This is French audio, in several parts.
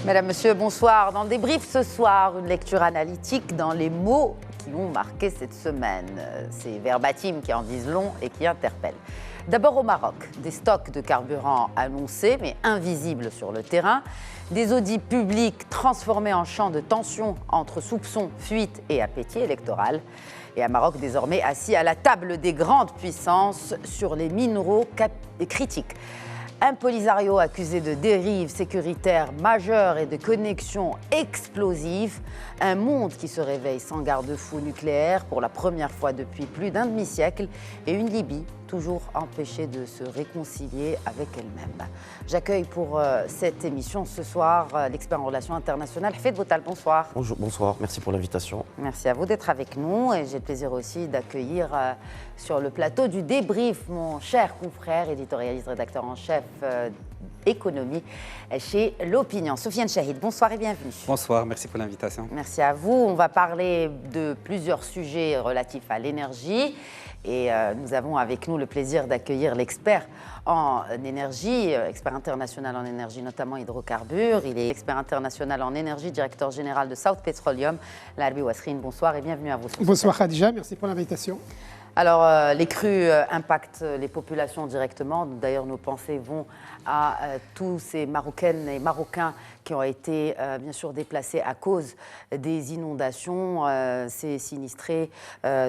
Mesdames, Messieurs, bonsoir. Dans le débrief ce soir, une lecture analytique dans les mots qui ont marqué cette semaine. Ces verbatims qui en disent long et qui interpellent. D'abord au Maroc, des stocks de carburant annoncés mais invisibles sur le terrain, des audits publics transformés en champ de tension entre soupçons, fuites et appétit électoral. Et un Maroc désormais assis à la table des grandes puissances sur les minéraux critiques. Un Polisario accusé de dérives sécuritaires majeures et de connexions explosives. Un monde qui se réveille sans garde-fou nucléaire pour la première fois depuis plus d'un demi-siècle. Et une Libye toujours empêchée de se réconcilier avec elle-même. J'accueille pour cette émission ce soir l'expert en relations internationales, Hafid Boutal. Bonsoir. Bonjour, bonsoir, merci pour l'invitation. Merci à vous d'être avec nous et j'ai le plaisir aussi d'accueillir sur le plateau du débrief mon cher confrère, éditorialiste, rédacteur en chef économie chez L'Opinion. Sofiane Chahid, bonsoir et bienvenue. Bonsoir, merci pour l'invitation. Merci à vous. On va parler de plusieurs sujets relatifs à l'énergie. Et nous avons avec nous le plaisir d'accueillir l'expert en énergie, expert international en énergie, notamment hydrocarbures. Il est expert international en énergie, directeur général de South Petroleum, Larbi Ouasrine. Bonsoir et bienvenue à vous. Bonsoir Khadija, merci pour l'invitation. Alors, les crues impactent les populations directement. D'ailleurs, nos pensées vont à tous ces Marocaines et Marocains qui ont été bien sûr déplacés à cause des inondations, ces sinistrés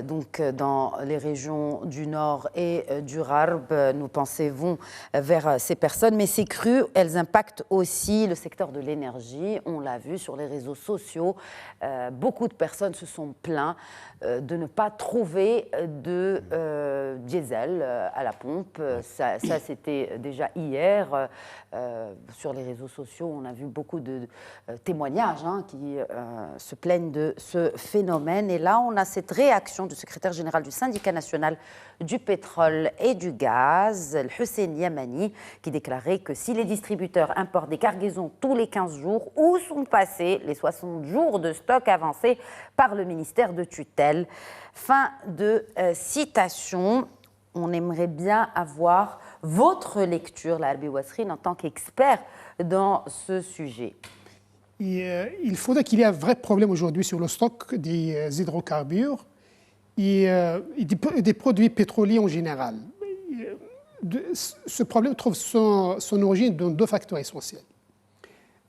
donc dans les régions du Nord et du Rarb. Nos pensées vont vers ces personnes, mais ces crues, elles impactent aussi le secteur de l'énergie. On l'a vu sur les réseaux sociaux, beaucoup de personnes se sont plaintes de ne pas trouver de diesel à la pompe. Ça c'était déjà hier. Sur les réseaux sociaux, on a vu beaucoup de témoignages qui se plaignent de ce phénomène. Et là, on a cette réaction du secrétaire général du syndicat national du pétrole et du gaz, Hussein Yamani, qui déclarait que si les distributeurs importent des cargaisons tous les 15 jours, où sont passés les 60 jours de stock avancés par le ministère de tutelle? Fin de citation. On aimerait bien avoir votre lecture, Larbi Ouasrine, en tant qu'expert dans ce sujet. Il faudrait qu'il y ait un vrai problème aujourd'hui sur le stock des hydrocarbures et des produits pétroliers en général. Ce problème trouve son origine dans deux facteurs essentiels.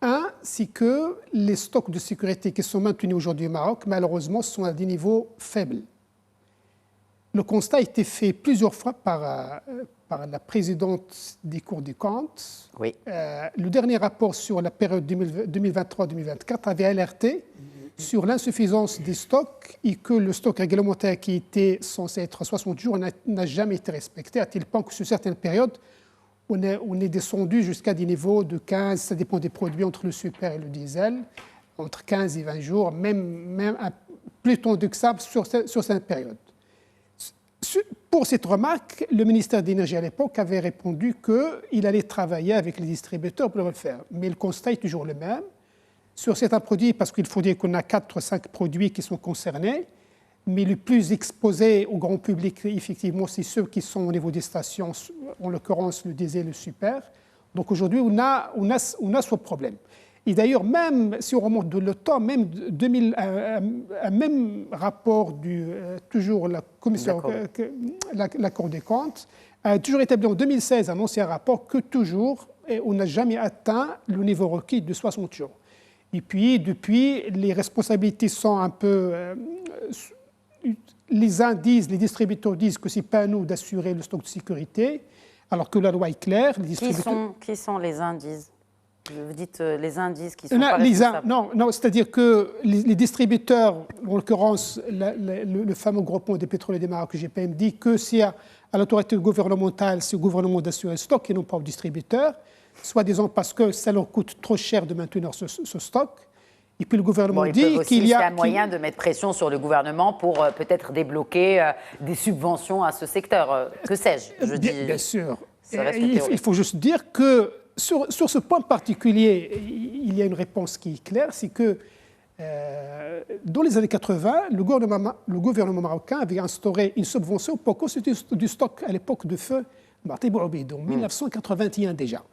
Un, c'est que les stocks de sécurité qui sont maintenus aujourd'hui au Maroc, malheureusement, sont à des niveaux faibles. Le constat a été fait plusieurs fois par la présidente des Cours des comptes. Oui. Le dernier rapport sur la période 2023-2024 avait alerté sur l'insuffisance des stocks et que le stock réglementaire qui était censé être 60 jours n'a jamais été respecté, à tel point que sur certaines périodes, on est descendu jusqu'à des niveaux de 15, ça dépend des produits, entre le super et le diesel, entre 15 et 20 jours, même plus tendu que ça sur cette période. Pour cette remarque, le ministère de l'Énergie à l'époque avait répondu qu'il allait travailler avec les distributeurs pour le faire. Mais le constat est toujours le même. Sur certains produits, parce qu'il faut dire qu'on a 4 ou 5 produits qui sont concernés, mais les plus exposés au grand public, effectivement, c'est ceux qui sont au niveau des stations, en l'occurrence le diesel et le super. Donc aujourd'hui, on a ce problème. Et d'ailleurs, même si on remonte de le temps, même un même rapport toujours la commission, la Cour des comptes, a toujours établi en 2016 un ancien rapport que toujours, on n'a jamais atteint le niveau requis de 60 jours. Et puis, depuis, les responsabilités sont un peu... les uns disent, les distributeurs disent que ce n'est pas à nous d'assurer le stock de sécurité, alors que la loi est claire. Les distributeurs... Qui sont les indices? Vous dites les indices qui sont pas responsables. Non, c'est-à-dire que les distributeurs, en l'occurrence le fameux groupement des pétroliers du Maroc, GPM, dit que c'est à l'autorité gouvernementale, c'est au gouvernement d'assurer le stock et non pas aux distributeurs, soi-disant parce que ça leur coûte trop cher de maintenir ce stock. Et puis le gouvernement dit qu'il y a... C'est un moyen de mettre pression sur le gouvernement pour peut-être débloquer des subventions à ce secteur. Que sais-je Bien sûr. Il faut juste dire que sur ce point particulier, il y a une réponse qui est claire, c'est que Dans les années 80, le gouvernement marocain avait instauré une subvention pour constituer du stock à l'époque de feu Marti Bouaoubid, en 1981 déjà.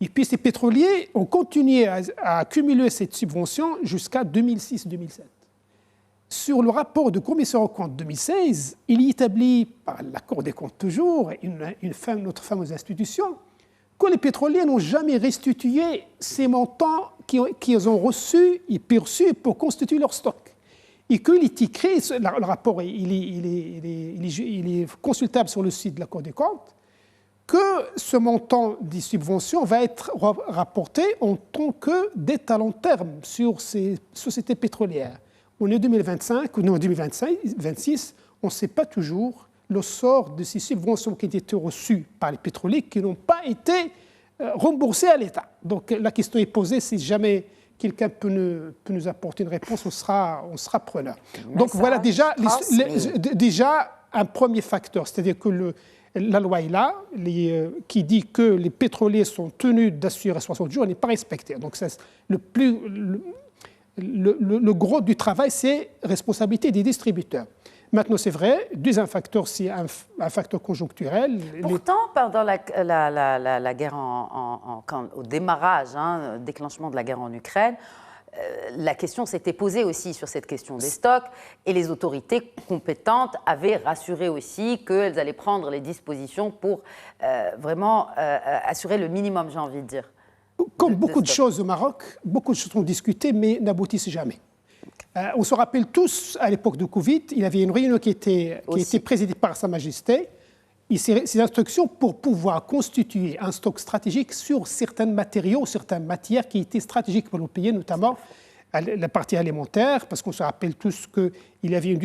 Et puis ces pétroliers ont continué à accumuler cette subvention jusqu'à 2006-2007. Sur le rapport de commissaire aux comptes 2016, il y établit, par la Cour des comptes toujours, notre fameuse institution, que les pétroliers n'ont jamais restitué ces montants qu'ils ont reçus et perçus pour constituer leur stock. Et qu'il est écrit, le rapport il est consultable sur le site de la Cour des comptes, que ce montant des subventions va être rapporté en tant que dette à long terme sur ces sociétés pétrolières. On est en 2025 ou non, en 2026, on ne sait pas toujours le sort de ces subventions qui ont été reçues par les pétroliers qui n'ont pas été remboursées à l'État. Donc la question est posée, si jamais quelqu'un peut nous apporter une réponse, on sera preneur. Donc voilà déjà un premier facteur, c'est-à-dire que la loi est là, qui dit que les pétroliers sont tenus d'assurer 60 jours, n'est pas respectée. Donc le gros du travail, c'est responsabilité des distributeurs. Maintenant, c'est vrai, deuxième facteur, c'est un facteur conjoncturel. Pourtant, pendant la guerre, au démarrage, déclenchement de la guerre en Ukraine, la question s'était posée aussi sur cette question des stocks et les autorités compétentes avaient rassuré aussi qu'elles allaient prendre les dispositions pour vraiment assurer le minimum, j'ai envie de dire. Comme beaucoup de choses au Maroc, beaucoup de choses sont discutées mais n'aboutissent jamais. On se rappelle tous, à l'époque du Covid, il y avait une réunion qui était présidée par Sa Majesté. Et ces instructions pour pouvoir constituer un stock stratégique sur certains matériaux, certaines matières qui étaient stratégiques pour le pays, notamment la partie alimentaire, parce qu'on se rappelle tous qu'il y avait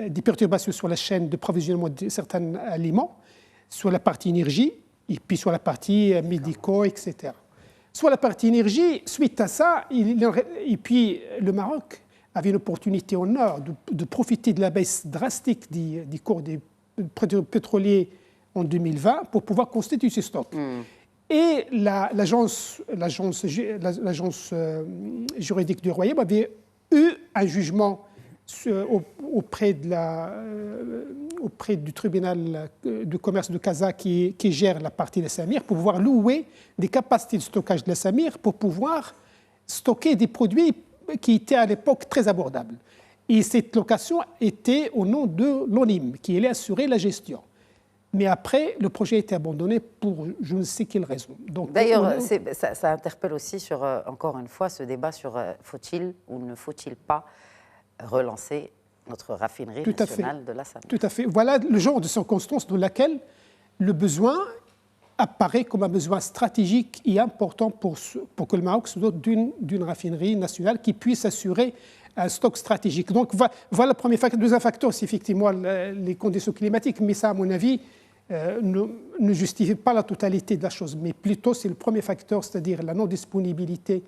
des perturbations sur la chaîne de provisionnement de certains aliments, sur la partie énergie, et puis sur la partie médicaux, etc. Sur la partie énergie, suite à ça, et puis le Maroc avait une opportunité en or de profiter de la baisse drastique des cours des pétroliers en 2020 pour pouvoir constituer ces stocks. Et l'agence juridique du Royaume avait eu un jugement auprès du tribunal de commerce de Casa qui gère la partie de Samir pour pouvoir louer des capacités de stockage de la Samir pour pouvoir stocker des produits qui étaient à l'époque très abordables. Et cette location était au nom de l'ONIM, qui allait assurer la gestion. Mais après, le projet a été abandonné pour je ne sais quelle raison. D'ailleurs, ça interpelle aussi sur, encore une fois, ce débat sur faut-il ou ne faut-il pas relancer notre raffinerie nationale de la Samir. Tout à fait. Voilà le genre de circonstance dans laquelle le besoin apparaît comme un besoin stratégique et important pour que le Maroc se dote d'une raffinerie nationale qui puisse assurer un stock stratégique. Donc voilà le premier facteur. Deuxième facteur, c'est effectivement les conditions climatiques, mais ça, à mon avis, ne justifie pas la totalité de la chose. Mais plutôt, c'est le premier facteur, c'est-à-dire la non-disponibilité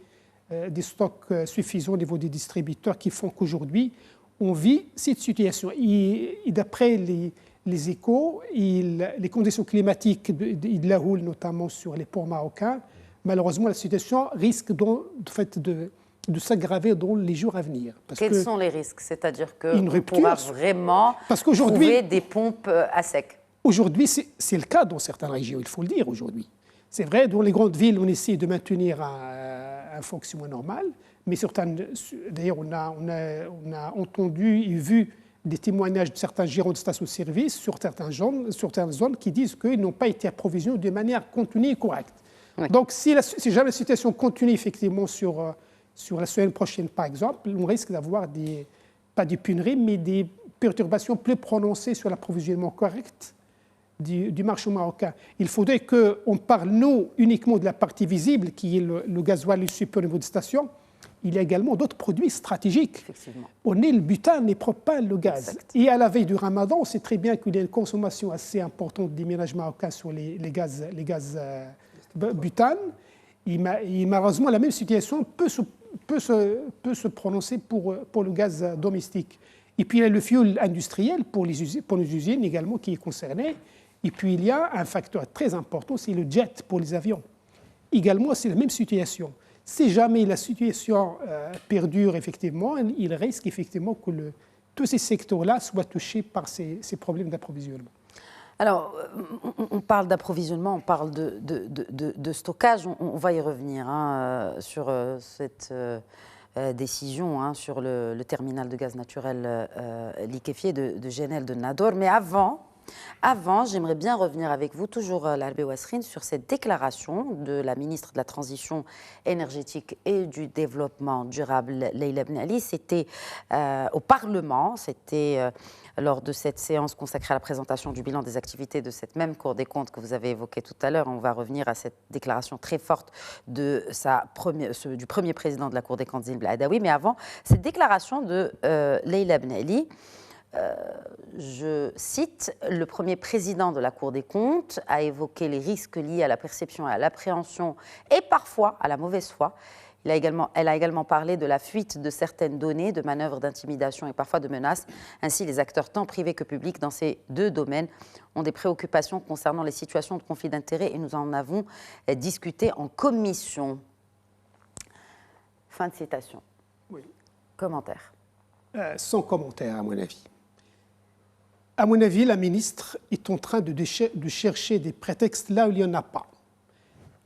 des stocks suffisants au niveau des distributeurs qui font qu'aujourd'hui, on vit cette situation. Et d'après les échos et les conditions climatiques de la houle, notamment sur les ports marocains, malheureusement, la situation risque de s'aggraver dans les jours à venir. Quels sont les risques? C'est-à-dire qu'on pourra vraiment trouver des pompes à sec. Aujourd'hui, c'est le cas dans certaines régions, il faut le dire aujourd'hui. C'est vrai, dans les grandes villes, on essaie de maintenir un fonctionnement normal, mais d'ailleurs, on a entendu et vu des témoignages de certains gérants de stations-service sur certaines zones qui disent qu'ils n'ont pas été approvisionnés de manière continue et correcte. Oui. Donc, si jamais la situation continue effectivement sur la semaine prochaine, par exemple, on risque d'avoir pas des pénuries, mais des perturbations plus prononcées sur l'approvisionnement correct du marché marocain. Il faudrait qu'on parle, nous, uniquement de la partie visible, qui est le gasoil et le super au niveau de station. Il y a également d'autres produits stratégiques. On est le butane, les propane, le gaz. Exact. Et à la veille du ramadan, on sait très bien qu'il y a une consommation assez importante des ménages marocains sur les gaz butane. Et malheureusement, la même situation peut se prononcer pour le gaz domestique. Et puis il y a le fioul industriel pour les usines également qui est concerné. Et puis il y a un facteur très important, c'est le jet pour les avions. Également, c'est la même situation. Si jamais la situation perdure, effectivement, il risque effectivement que tous ces secteurs-là soient touchés par ces problèmes d'approvisionnement. Alors, on parle d'approvisionnement, on parle de stockage, on va y revenir sur cette décision sur le terminal de gaz naturel liquéfié de GNL de Nador. Mais avant, j'aimerais bien revenir avec vous, toujours Larbé Ouassrine, sur cette déclaration de la ministre de la Transition énergétique et du Développement durable, Leïla Ben Ali. C'était au Parlement, c'était lors de cette séance consacrée à la présentation du bilan des activités de cette même Cour des comptes que vous avez évoquée tout à l'heure. On va revenir à cette déclaration très forte du premier président de la Cour des comptes, Zine Bladaoui. Mais avant, cette déclaration de Leïla Ben Ali, je cite, le premier président de la Cour des comptes a évoqué les risques liés à la perception et à l'appréhension et parfois à la mauvaise foi. Elle a également parlé de la fuite de certaines données, de manœuvres d'intimidation et parfois de menaces. Ainsi, les acteurs tant privés que publics dans ces deux domaines ont des préoccupations concernant les situations de conflit d'intérêts et nous en avons discuté en commission. Fin de citation. Oui. Commentaire. Sans commentaire, à mon avis. À mon avis, la ministre est en train de chercher des prétextes là où il n'y en a pas.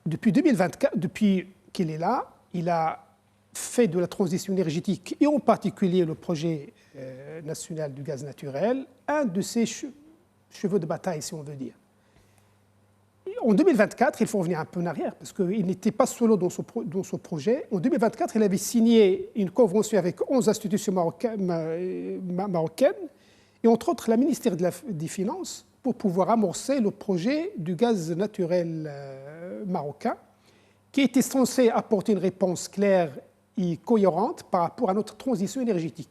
Depuis 2024, depuis qu'il est là, il a fait de la transition énergétique, et en particulier le projet national du gaz naturel, un de ses chevaux de bataille, si on veut dire. En 2024, il faut revenir un peu en arrière, parce qu'il n'était pas solo dans son projet. En 2024, il avait signé une convention avec 11 institutions marocaines, et entre autres la ministère des Finances, pour pouvoir amorcer le projet du gaz naturel marocain, qui était censé apporter une réponse claire et cohérente par rapport à notre transition énergétique.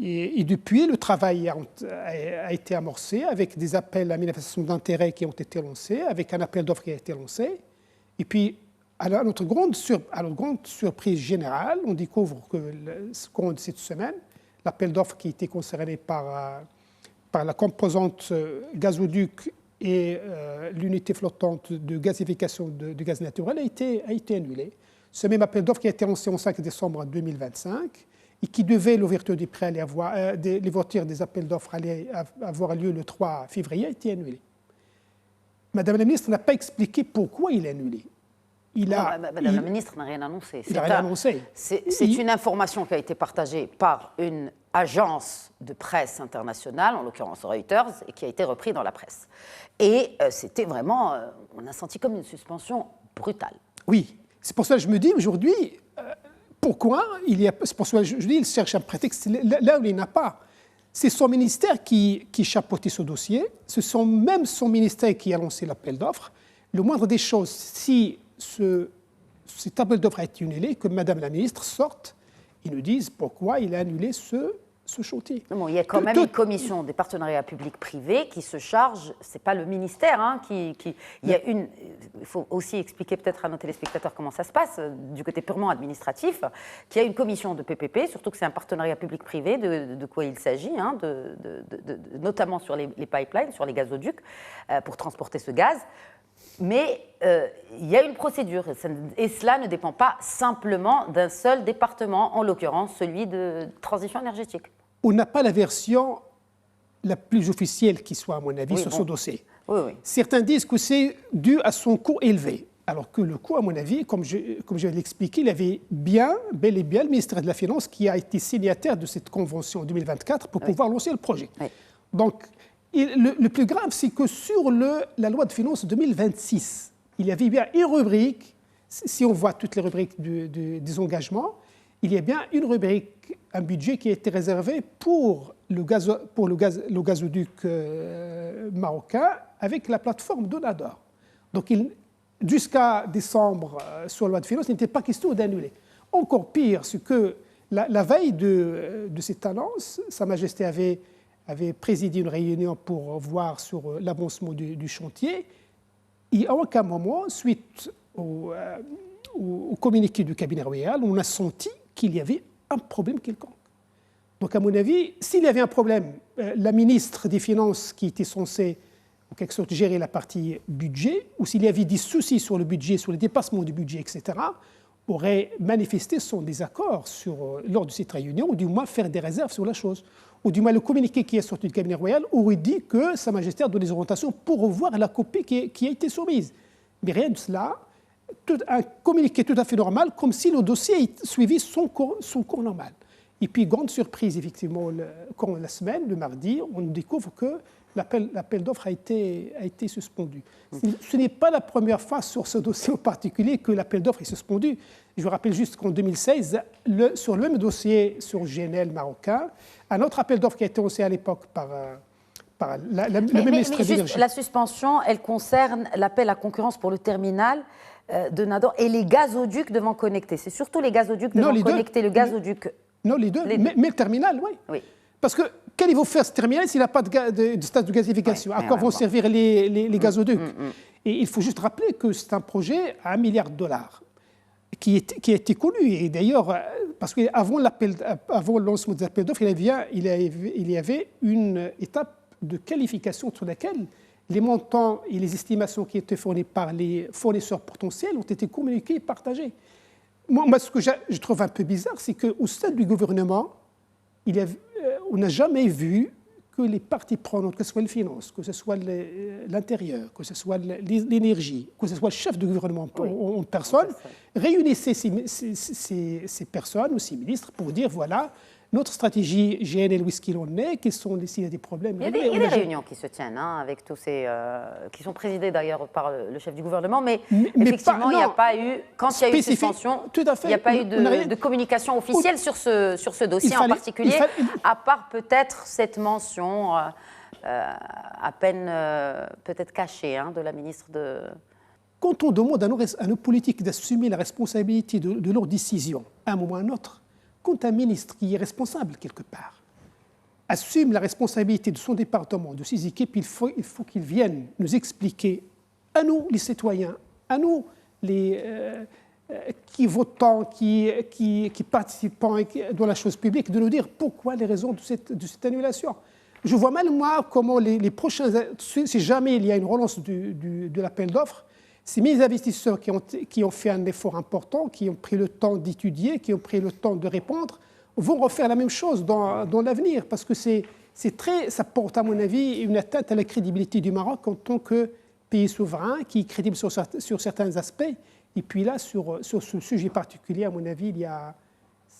Et depuis, le travail a été amorcé avec des appels à manifestation d'intérêt qui ont été lancés, avec un appel d'offres qui a été lancé. Et puis, à notre grande surprise générale, on découvre que cette semaine, l'appel d'offres qui était concerné par la composante gazoduc et l'unité flottante de gazification de gaz naturel a été annulé. Ce même appel d'offres qui a été lancé en 5 décembre 2025 et qui devait, l'ouverture des prêts, l'ouverture des appels d'offres allait avoir lieu le 3 février, a été annulé. Madame la ministre n'a pas expliqué pourquoi il est annulé. Madame la ministre n'a rien annoncé. Il n'a rien annoncé. C'est une information qui a été partagée par une agence de presse internationale, en l'occurrence Reuters, et qui a été reprise dans la presse. Et c'était vraiment, on a senti comme une suspension brutale. Oui, c'est pour ça que je me dis aujourd'hui, pourquoi c'est pour ça que je dis, il cherche un prétexte là où il n'y en a pas. C'est son ministère qui chapeautait ce dossier, c'est même son ministère qui a lancé l'appel d'offres. Le moindre des choses, si cet appel d'offres a été annulé, que Madame la ministre sorte et nous dise pourquoi il a annulé ce chantier. Bon, il y a quand même une commission des partenariats publics-privés qui se charge, ce n'est pas le ministère, il faut aussi expliquer peut-être à nos téléspectateurs comment ça se passe, du côté purement administratif, qu'il y a une commission de PPP, surtout que c'est un partenariat public-privé, de quoi il s'agit, notamment sur les pipelines, sur les gazoducs, pour transporter ce gaz. Mais il y a une procédure, et cela ne dépend pas simplement d'un seul département, en l'occurrence celui de transition énergétique. On n'a pas la version la plus officielle qui soit, à mon avis, sur ce dossier. Oui. Certains disent que c'est dû à son coût élevé, alors que le coût, à mon avis, comme je vais l'expliquer, il avait bel et bien le ministère de la Finance qui a été signataire de cette convention en 2024 pour pouvoir lancer le projet. Oui. Donc, le plus grave, c'est que sur la loi de finances 2026, il y avait bien une rubrique, si on voit toutes les rubriques des engagements, il y a bien une rubrique, un budget qui a été réservé pour le gazoduc marocain avec la plateforme de Nador. Donc, jusqu'à décembre, sur la loi de finances, il n'était pas question d'annuler. Encore pire, c'est que la veille de cette annonce, Sa Majesté avait présidé une réunion pour voir sur l'avancement du chantier. Et à aucun moment, suite au communiqué du cabinet royal, on a senti qu'il y avait un problème quelconque. Donc, à mon avis, s'il y avait un problème, la ministre des Finances qui était censée, en quelque sorte, gérer la partie budget, ou s'il y avait des soucis sur le budget, sur le dépassement du budget, etc., aurait manifesté son désaccord lors de cette réunion, ou du moins faire des réserves sur la chose. Ou du moins le communiqué qui est sorti du cabinet royal aurait dit que Sa Majesté a donné des orientations pour revoir la copie qui a été soumise. Mais rien de cela, un communiqué tout à fait normal, comme si le dossier suivait son cours normal. Et puis, grande surprise, effectivement, quand la semaine, le mardi, on découvre que l'appel d'offres a été suspendu. Ce n'est pas la première fois sur ce dossier en particulier que l'appel d'offres est suspendu. Je vous rappelle juste qu'en 2016, sur le même dossier sur GNL marocain, un autre appel d'offres qui a été lancé à l'époque par le même ministre de l'Énergie. La suspension, elle concerne l'appel à concurrence pour le terminal de Nador et les gazoducs devant connecter. C'est surtout les gazoducs devant connecter, le gazoduc. Non, les deux. Mais le terminal, oui. Parce que quel faut faire ce terminal s'il n'a pas de stade de gazification? À quoi vont servir les gazoducs? Et il faut juste rappeler que c'est un projet à $1 milliard qui a été connu. Et d'ailleurs, parce qu'avant le lancement des appels d'offres, il y avait une étape de qualification sur laquelle les montants et les estimations qui étaient fournis par les fournisseurs potentiels ont été communiqués et partagés. Moi, ce que je trouve un peu bizarre, c'est qu'au stade du gouvernement, on n'a jamais vu que les parties prenantes, que ce soit les finances, que ce soit l'intérieur, que ce soit l'énergie, que ce soit le chef de gouvernement en personne, réunissaient ces personnes ou ces ministres pour dire voilà, notre stratégie GNL, où est-ce qu'il en est, quels sont s'il y a des problèmes. Il y a des réunions qui se tiennent, avec tous ces. Qui sont présidées d'ailleurs par le chef du gouvernement, mais effectivement, il n'y a pas eu. Quand il y a eu suspension, il n'y a pas eu de communication officielle sur ce dossier en particulier, à part peut-être cette mention à peine peut-être cachée de la ministre de. Quand on demande à nos politiques d'assumer la responsabilité de leurs décisions, à un moment ou à un autre, quand un ministre qui est responsable quelque part assume la responsabilité de son département, de ses équipes, il faut qu'il vienne nous expliquer, à nous les citoyens, à nous les qui votons, qui participons dans la chose publique, de nous dire pourquoi les raisons de cette annulation. Je vois mal, moi, comment les prochains... Si jamais il y a une relance de l'appel d'offres, ces mêmes investisseurs qui ont fait un effort important, qui ont pris le temps d'étudier, qui ont pris le temps de répondre, vont refaire la même chose dans l'avenir, parce que ça porte, à mon avis, une atteinte à la crédibilité du Maroc en tant que pays souverain, qui est crédible sur certains aspects. Et puis là, sur ce sujet particulier, à mon avis,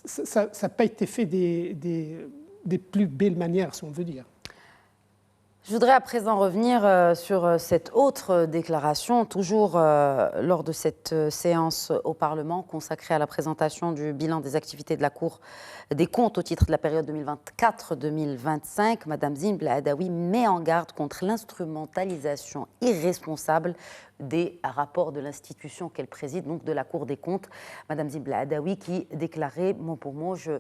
ça n'a pas été fait des plus belles manières, si on veut dire. Je voudrais à présent revenir sur cette autre déclaration, toujours lors de cette séance au Parlement consacrée à la présentation du bilan des activités de la Cour des comptes au titre de la période 2024-2025. Madame Zine Blahadaoui met en garde contre l'instrumentalisation irresponsable des rapports de l'institution qu'elle préside, donc de la Cour des comptes. Madame Zine Blahadaoui qui déclarait, mot pour mot, je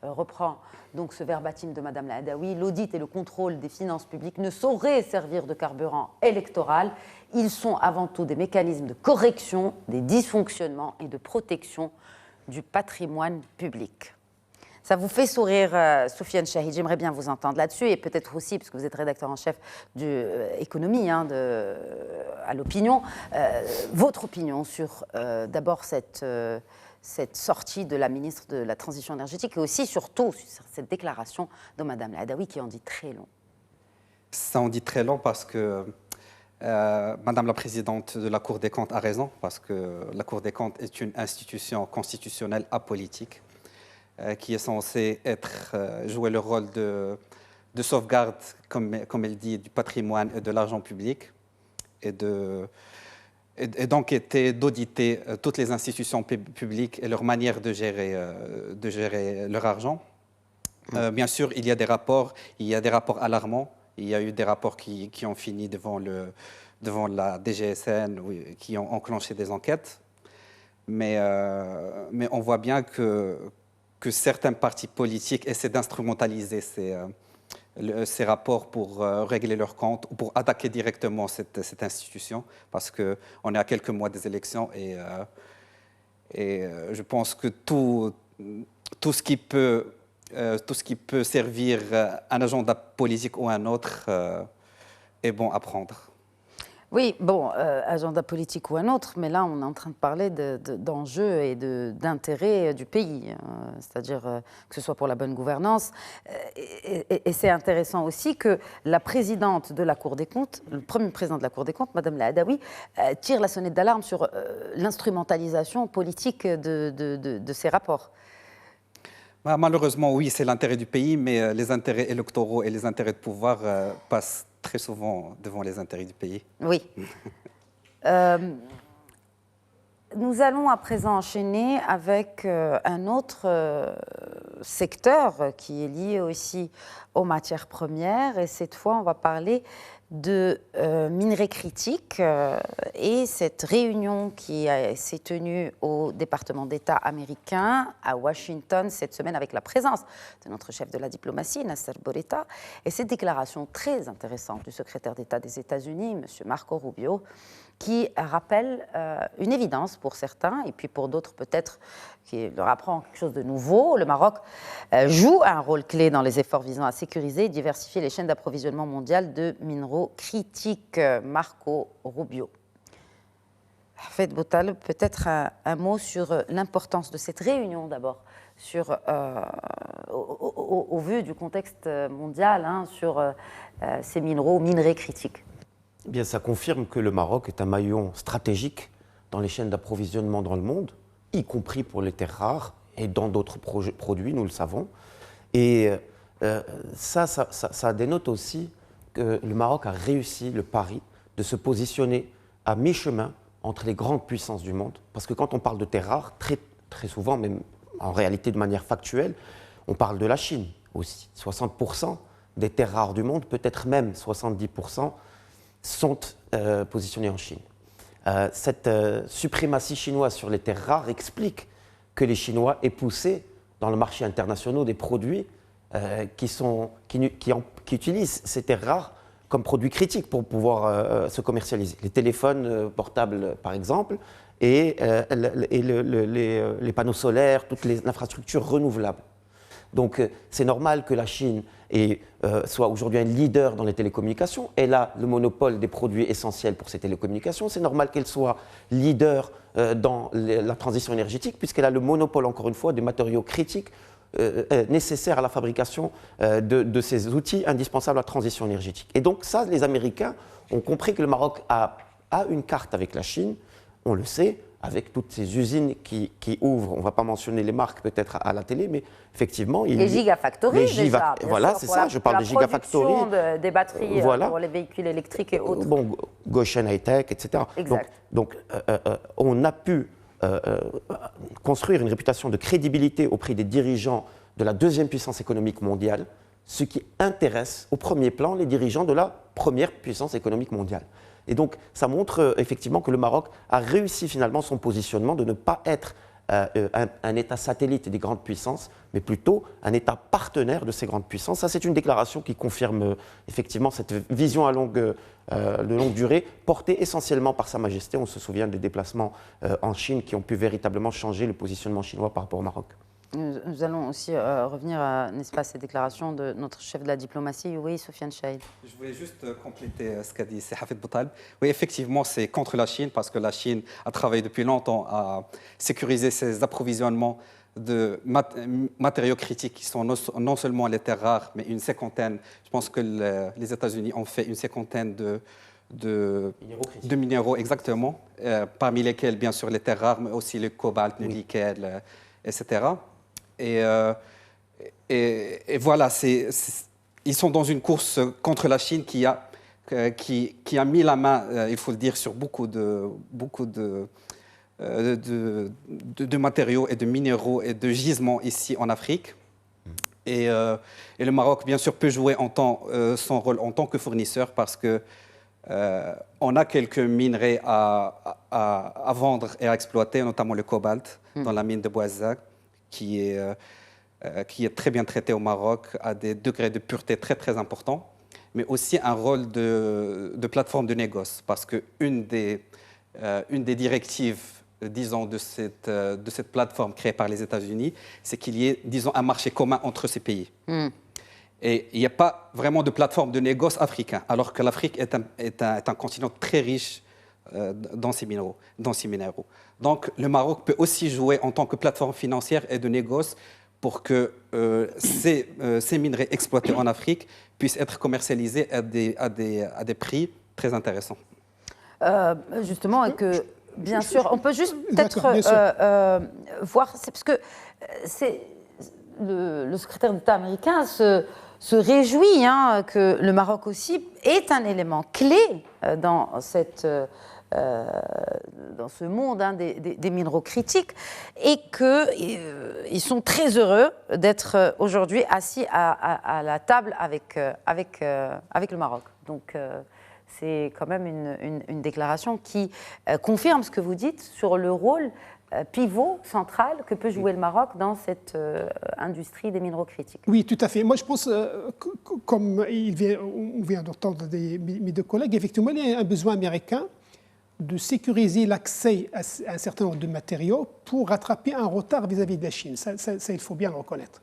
reprends donc ce verbatim de Madame Blahadaoui, l'audit et le contrôle des finances publiques ne sauraient servir de carburant électoral. Ils sont avant tout des mécanismes de correction des dysfonctionnements et de protection du patrimoine public. Ça vous fait sourire, Soufiane Chahid. J'aimerais bien vous entendre là-dessus et peut-être aussi, parce que vous êtes rédacteur en chef d'économie à l'opinion, votre opinion sur d'abord cette sortie de la ministre de la Transition énergétique et aussi surtout sur cette déclaration de Mme Blahadaoui qui en dit très long. Ça en dit très long parce que Madame la Présidente de la Cour des comptes a raison, parce que la Cour des comptes est une institution constitutionnelle apolitique qui est censée jouer le rôle de sauvegarde, comme elle dit, du patrimoine et de l'argent public, et donc d'auditer toutes les institutions publiques et leur manière de gérer leur argent. Bien sûr, il y a des rapports alarmants. Il y a eu des rapports qui ont fini devant la DGSN, qui ont enclenché des enquêtes. Mais on voit bien que certains partis politiques essaient d'instrumentaliser ces rapports pour régler leurs comptes ou pour attaquer directement cette institution, parce qu'on est à quelques mois des élections et je pense que tout ce qui peut servir un agenda politique ou un autre est bon à prendre. Oui, bon, agenda politique ou un autre, mais là, on est en train de parler d'enjeux et d'intérêts du pays, c'est-à-dire que ce soit pour la bonne gouvernance. Et c'est intéressant aussi que la présidente de la Cour des comptes, le premier président de la Cour des comptes, Mme Lahadaoui, tire la sonnette d'alarme sur l'instrumentalisation politique de ces rapports. Malheureusement, oui, c'est l'intérêt du pays, mais les intérêts électoraux et les intérêts de pouvoir passent très souvent devant les intérêts du pays. Oui. Nous allons à présent enchaîner avec un autre secteur qui est lié aussi aux matières premières. Et cette fois, on va parler de minerais critiques et cette réunion qui s'est tenue au département d'État américain à Washington cette semaine avec la présence de notre chef de la diplomatie, Nasser Bourita, et cette déclaration très intéressante du secrétaire d'État des États-Unis, M. Marco Rubio, qui rappelle une évidence pour certains, et puis pour d'autres peut-être qui leur apprend quelque chose de nouveau. Le Maroc joue un rôle clé dans les efforts visant à sécuriser et diversifier les chaînes d'approvisionnement mondiales de minéraux critiques. Marco Rubio. Hafed Boutaleb, peut-être un mot sur l'importance de cette réunion d'abord, au vu du contexte mondial, sur ces minerais critiques. Eh bien, ça confirme que le Maroc est un maillon stratégique dans les chaînes d'approvisionnement dans le monde, y compris pour les terres rares et dans d'autres produits, nous le savons. Et ça dénote aussi que le Maroc a réussi le pari de se positionner à mi-chemin entre les grandes puissances du monde. Parce que quand on parle de terres rares, très souvent, même en réalité de manière factuelle, on parle de la Chine aussi. 60% des terres rares du monde, peut-être même 70%, sont positionnés en Chine. Cette suprématie chinoise sur les terres rares explique que les Chinois aient poussé dans le marché international des produits qui utilisent ces terres rares comme produits critiques pour pouvoir se commercialiser. Les téléphones portables, par exemple, et les panneaux solaires, toutes les infrastructures renouvelables. Donc c'est normal que la Chine soit aujourd'hui un leader dans les télécommunications. Elle a le monopole des produits essentiels pour ces télécommunications. C'est normal qu'elle soit leader dans la transition énergétique, puisqu'elle a le monopole, encore une fois, des matériaux critiques nécessaires à la fabrication de ces outils indispensables à la transition énergétique. Et donc ça, les Américains ont compris que le Maroc a une carte avec la Chine, on le sait, avec toutes ces usines qui ouvrent. On ne va pas mentionner les marques peut-être à la télé, mais effectivement... Les gigafactories déjà. Voilà, c'est ça, je parle des gigafactories. La production des batteries pour les véhicules électriques et autres. Bon, Goshen High-Tech, etc. Exact. Donc on a pu construire une réputation de crédibilité auprès des dirigeants de la deuxième puissance économique mondiale, ce qui intéresse au premier plan les dirigeants de la première puissance économique mondiale. Et donc, ça montre effectivement que le Maroc a réussi finalement son positionnement de ne pas être un État satellite des grandes puissances, mais plutôt un État partenaire de ces grandes puissances. Ça, c'est une déclaration qui confirme effectivement cette vision de longue durée, portée essentiellement par Sa Majesté. On se souvient des déplacements en Chine qui ont pu véritablement changer le positionnement chinois par rapport au Maroc. Nous allons aussi revenir à, n'est-ce pas, ces déclarations de notre chef de la diplomatie, oui, Sofiane Chahid. Je voulais juste compléter ce qu'a dit Hafed Boutaleb. Oui, effectivement, c'est contre la Chine, parce que la Chine a travaillé depuis longtemps à sécuriser ses approvisionnements de matériaux critiques qui sont non seulement les terres rares, mais une cinquantaine. Je pense que les États-Unis ont fait une cinquantaine de minéraux, exactement, parmi lesquels, bien sûr, les terres rares, mais aussi le cobalt, le nickel, etc. Et voilà, ils sont dans une course contre la Chine qui a mis la main, il faut le dire, sur beaucoup de matériaux et de minéraux et de gisements ici en Afrique. Et le Maroc, bien sûr, peut jouer son rôle en tant que fournisseur parce que on a quelques minerais à vendre et à exploiter, notamment le cobalt dans la mine de Bouazac, qui est très bien traité au Maroc, à des degrés de pureté très, très importants, mais aussi un rôle de plateforme de négoce, parce qu'une des directives, disons, de cette plateforme créée par les États-Unis, c'est qu'il y ait, disons, un marché commun entre ces pays. Et il n'y a pas vraiment de plateforme de négoce africain, alors que l'Afrique est un continent très riche dans ces minéraux. Donc le Maroc peut aussi jouer en tant que plateforme financière et de négoce pour que ces minerais exploités en Afrique puissent être commercialisés à des prix très intéressants. Justement, et que, bien sûr, on peut juste peut-être voir, parce que le secrétaire d'État américain se réjouit que le Maroc aussi est un élément clé dans ce monde des minéraux critiques, et qu'ils sont très heureux d'être aujourd'hui assis à la table avec le Maroc. Donc, c'est quand même une déclaration qui confirme ce que vous dites sur le rôle pivot central que peut jouer le Maroc dans cette industrie des minéraux critiques. Oui, tout à fait. Moi, je pense, comme on vient d'entendre mes deux collègues, effectivement, il y a un besoin américain de sécuriser l'accès à un certain nombre de matériaux pour rattraper un retard vis-à-vis de la Chine. Ça, il faut bien le reconnaître.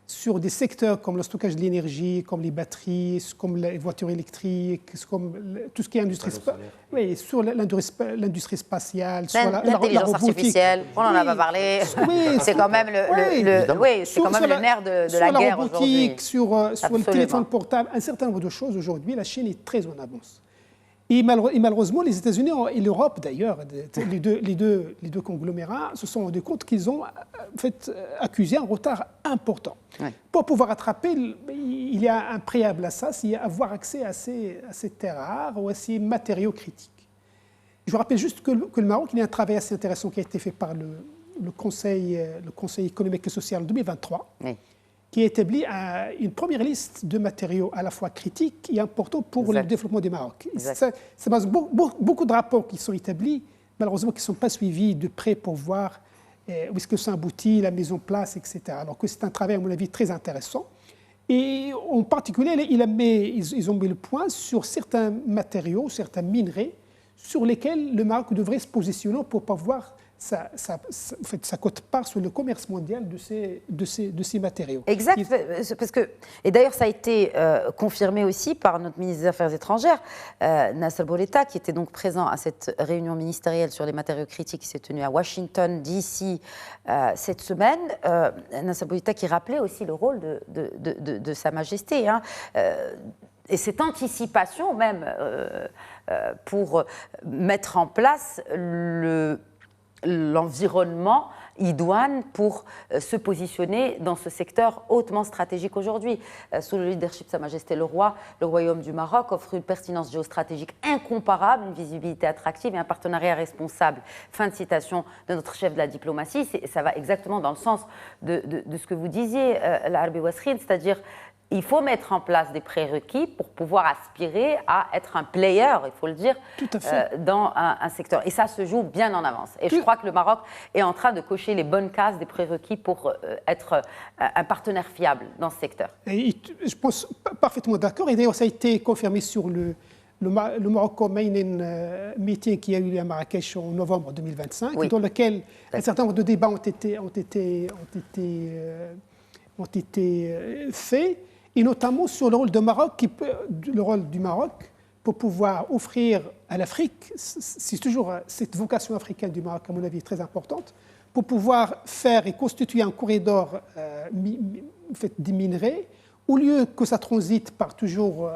Sur des secteurs comme le stockage de l'énergie, comme les batteries, comme les voitures électriques, comme tout ce qui est industrie spatiale, oui, sur l'industrie spatiale, sur l'intelligence artificielle, on en a pas parlé. Oui, c'est quand même le nerf de la guerre aujourd'hui. Sur le téléphone portable, un certain nombre de choses aujourd'hui, la Chine est très en avance. Et malheureusement, les États-Unis et l'Europe, d'ailleurs, les deux conglomérats, se sont rendus compte qu'ils ont en fait accusé un retard important. Ouais. Pour pouvoir rattraper, il y a un préalable à ça, c'est avoir accès à ces terres rares ou à ces matériaux critiques. Je vous rappelle juste que le Maroc, il y a un travail assez intéressant qui a été fait par le Conseil économique et social en 2023. Oui. Qui a établi une première liste de matériaux à la fois critiques et importants pour le développement du Maroc. Ça base beaucoup de rapports qui sont établis, malheureusement qui ne sont pas suivis de près pour voir où est-ce que ça aboutit, la mise en place, etc. Alors que c'est un travail, à mon avis, très intéressant. Et en particulier, ils ont mis le point sur certains matériaux, certains minerais, sur lesquels le Maroc devrait se positionner pour pouvoir ça cote-part sur le commerce mondial de ces matériaux. Exact, parce que, et d'ailleurs ça a été confirmé aussi par notre ministre des Affaires étrangères, Nasser Bourita, qui était donc présent à cette réunion ministérielle sur les matériaux critiques qui s'est tenue à Washington, D.C. Cette semaine. Nasser Bourita qui rappelait aussi le rôle de Sa Majesté. Et cette anticipation même pour mettre en place l'environnement idoine pour se positionner dans ce secteur hautement stratégique aujourd'hui. Sous le leadership de Sa Majesté le Roi, le Royaume du Maroc offre une pertinence géostratégique incomparable, une visibilité attractive et un partenariat responsable. Fin de citation de notre chef de la diplomatie. Ça va exactement dans le sens de ce que vous disiez, Larbi Wasrine, c'est-à-dire il faut mettre en place des prérequis pour pouvoir aspirer à être un player, il faut le dire, dans un secteur. Et ça se joue bien en avance. Et je crois que le Maroc est en train de cocher les bonnes cases des prérequis pour être un partenaire fiable dans ce secteur. Et je pense parfaitement d'accord. Et d'ailleurs, ça a été confirmé sur le Morocco Mining Meeting qui a eu lieu à Marrakech en novembre 2025, dans lequel un certain nombre de débats ont été faits. Et notamment sur le rôle du Maroc pour pouvoir offrir à l'Afrique, c'est toujours cette vocation africaine du Maroc, à mon avis, très importante, pour pouvoir faire et constituer un corridor des minerais, au lieu que ça transite par toujours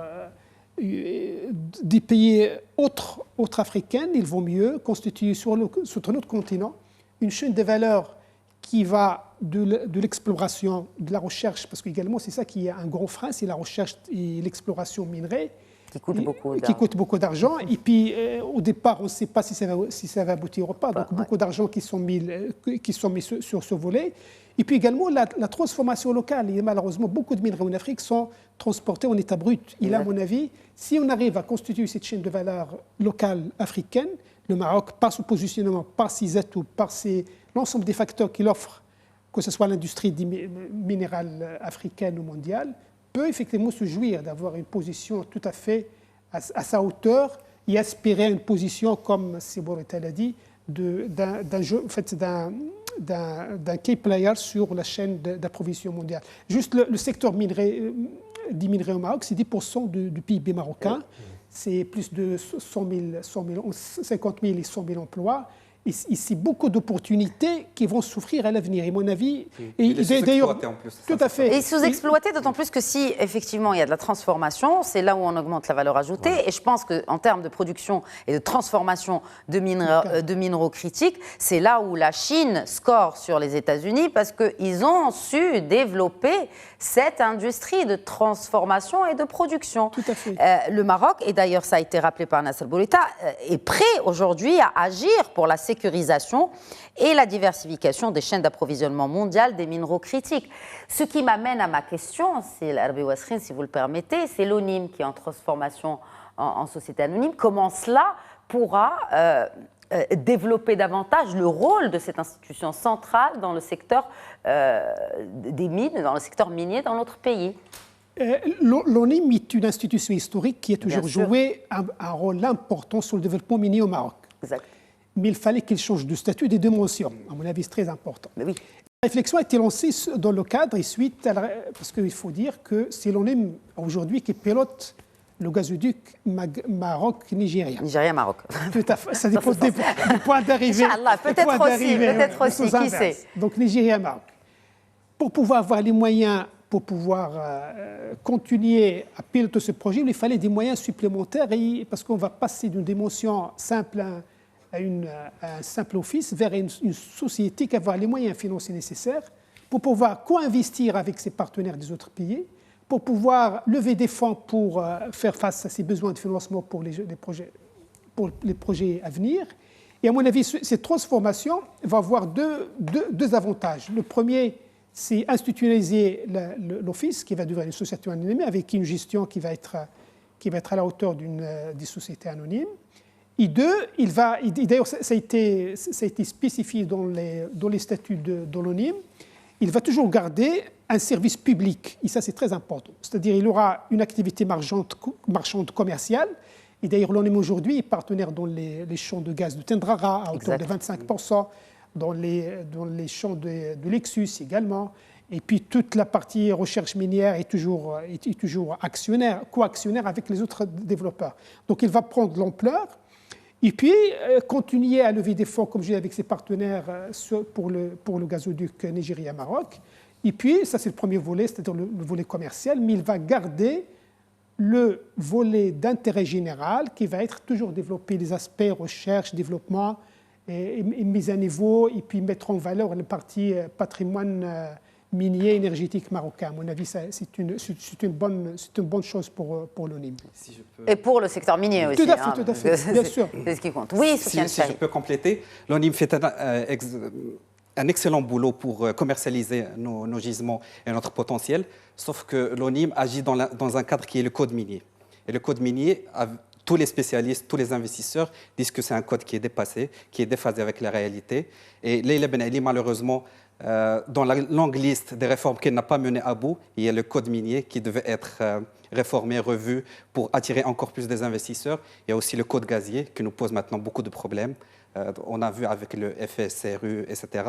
des pays autres africains, il vaut mieux constituer sur notre continent une chaîne de valeur qui va de l'exploration, de la recherche, parce qu'également c'est ça qui est un gros frein, c'est la recherche et l'exploration minerais. Qui coûte beaucoup d'argent. Et puis au départ, on ne sait pas si ça va aboutir ou pas. Donc beaucoup d'argent qui sont mis sur ce volet. Et puis également la transformation locale. Et malheureusement, beaucoup de minerais en Afrique sont transportés en état brut. Et là, à mon avis, si on arrive à constituer cette chaîne de valeur locale africaine, le Maroc, par son positionnement, par ses atouts, par l'ensemble des facteurs qu'il offre, que ce soit l'industrie minérale africaine ou mondiale, peut effectivement se jouir d'avoir une position tout à fait à sa hauteur et aspirer à une position, comme Bourita l'a dit, d'un d'un key player sur la chaîne d'approvisionnement mondiale. Juste le secteur des minerais au Maroc, c'est 10% du PIB marocain. C'est plus de 50 000 et 100 000 emplois. Et c'est beaucoup d'opportunités qui vont souffrir à l'avenir. Et mon avis, d'ailleurs, en plus, tout à fait. Et sous-exploité, d'autant plus que si effectivement il y a de la transformation, c'est là où on augmente la valeur ajoutée. Ouais. Et je pense qu'en termes de production et de transformation de minéraux critiques, c'est là où la Chine score sur les États-Unis parce qu'ils ont su développer cette industrie de transformation et de production. Tout à fait. Le Maroc, et d'ailleurs ça a été rappelé par Nasser Bouletta, est prêt aujourd'hui à agir pour la sécurisation et la diversification des chaînes d'approvisionnement mondiales des minéraux critiques. Ce qui m'amène à ma question, c'est l'Arbi Wasrin, si vous le permettez, c'est l'ONIM qui est en transformation en société anonyme. Comment cela pourra développer davantage le rôle de cette institution centrale dans le secteur des mines, dans le secteur minier dans notre pays? L'ONIM est une institution historique qui a toujours joué un rôle important sur le développement minier au Maroc. Exact. Mais il fallait qu'il change de statut des dimensions. À mon avis, c'est très important. Mais oui. La réflexion a été lancée dans le cadre et suite à parce qu'il faut dire que c'est l'ONIM aujourd'hui qui pilote le gazoduc Maroc-Nigérien. Nigérien-Maroc. Tout à fait. Ça dépend des points d'arrivée. Inch'Allah, peut-être aussi, qui sait. Donc Nigérien-Maroc. Pour pouvoir avoir les moyens, pour pouvoir continuer à piloter ce projet, il fallait des moyens supplémentaires parce qu'on va passer d'une dimension simple à un simple office vers une société qui va avoir les moyens financiers nécessaires pour pouvoir co-investir avec ses partenaires des autres pays, pour pouvoir lever des fonds pour faire face à ses besoins de financement pour les projets à venir. Et à mon avis, cette transformation va avoir deux avantages. Le premier, c'est institutionnaliser l'office qui va devenir une société anonyme avec une gestion qui va être à la hauteur des sociétés anonymes. Et deux, d'ailleurs ça a été spécifié dans les statuts de l'ONIM, il va toujours garder un service public, et ça c'est très important. C'est-à-dire il aura une activité marchande commerciale, et d'ailleurs l'ONIM aujourd'hui est partenaire dans les champs de gaz de Tendrara à hauteur de 25%, dans les champs de Lexus également, et puis toute la partie recherche minière est toujours co-actionnaire avec les autres développeurs. Donc il va prendre l'ampleur, et puis continuer à lever des fonds, comme je dis, avec ses partenaires pour le gazoduc Nigeria-Maroc. Et puis, ça c'est le premier volet, c'est-à-dire le volet commercial, mais il va garder le volet d'intérêt général qui va être toujours développer les aspects recherche, développement et mise à niveau, et puis mettre en valeur la partie patrimoine minier énergétique marocain. À mon avis, c'est une bonne chose pour l'ONIM. Si je peux... Et pour le secteur minier aussi. Tout à fait, bien sûr. C'est ce qui compte. Oui, si je peux compléter, l'ONIM fait un excellent boulot pour commercialiser nos gisements et notre potentiel, sauf que l'ONIM agit dans un cadre qui est le code minier. Et le code minier, tous les spécialistes, tous les investisseurs disent que c'est un code qui est dépassé, qui est déphasé avec la réalité. Et Leïla Ben Ali, malheureusement, dans la longue liste des réformes qu'elle n'a pas menées à bout, il y a le code minier qui devait être réformé, revu pour attirer encore plus des investisseurs. Il y a aussi le code gazier qui nous pose maintenant beaucoup de problèmes. On a vu avec le FSRU, etc.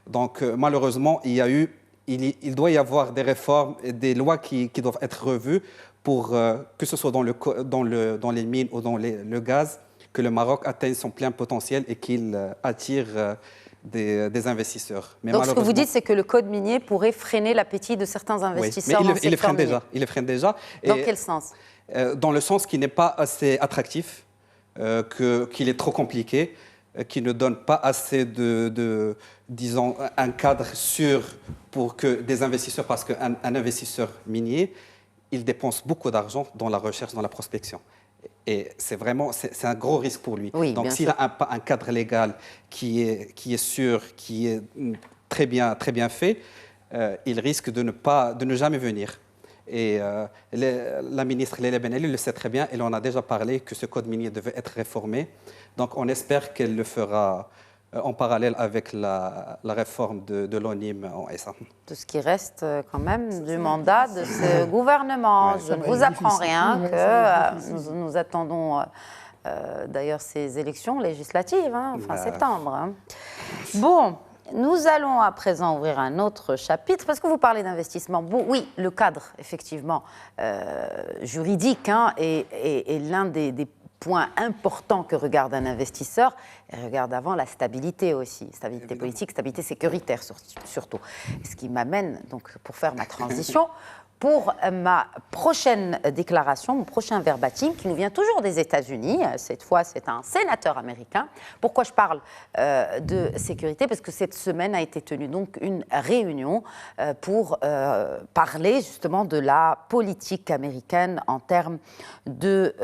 Donc malheureusement, il doit y avoir des réformes et des lois qui doivent être revues pour que ce soit dans les mines ou dans le gaz, que le Maroc atteigne son plein potentiel et qu'il attire des investisseurs. Mais donc ce que vous dites, c'est que le code minier pourrait freiner l'appétit de certains investisseurs dans le secteur minier. Il le freine déjà. Dans quel sens? Dans le sens qu'il n'est pas assez attractif, qu'il est trop compliqué, qui ne donne pas assez disons, un cadre sûr pour que des investisseurs, parce qu'un investisseur minier, il dépense beaucoup d'argent dans la recherche, dans la prospection. Et c'est un gros risque pour lui. Oui, donc s'il n'a pas un cadre légal qui est sûr, qui est très bien fait, il risque de ne jamais venir. Et la ministre Leïla Ben Ali le sait très bien, elle en a déjà parlé, que ce code minier devait être réformé. Donc on espère qu'elle le fera en parallèle avec la réforme de l'ONIM en SA. De ce qui reste quand même du mandat de ce gouvernement. Je ne vous apprends rien, que nous attendons d'ailleurs ces élections législatives, fin septembre. Bon, Nous allons à présent ouvrir un autre chapitre, parce que vous parlez d'investissement. Bon, oui, le cadre, effectivement, juridique, hein, est l'un des points importants que regarde un investisseur. Il regarde avant la stabilité aussi, stabilité politique, stabilité sécuritaire surtout. Ce qui m'amène, donc, pour faire ma transition, pour ma prochaine déclaration, mon prochain verbatim, qui nous vient toujours des États-Unis. Cette fois, c'est un sénateur américain. Pourquoi je parle de sécurité? Parce que cette semaine a été tenue donc une réunion pour parler justement de la politique américaine en termes de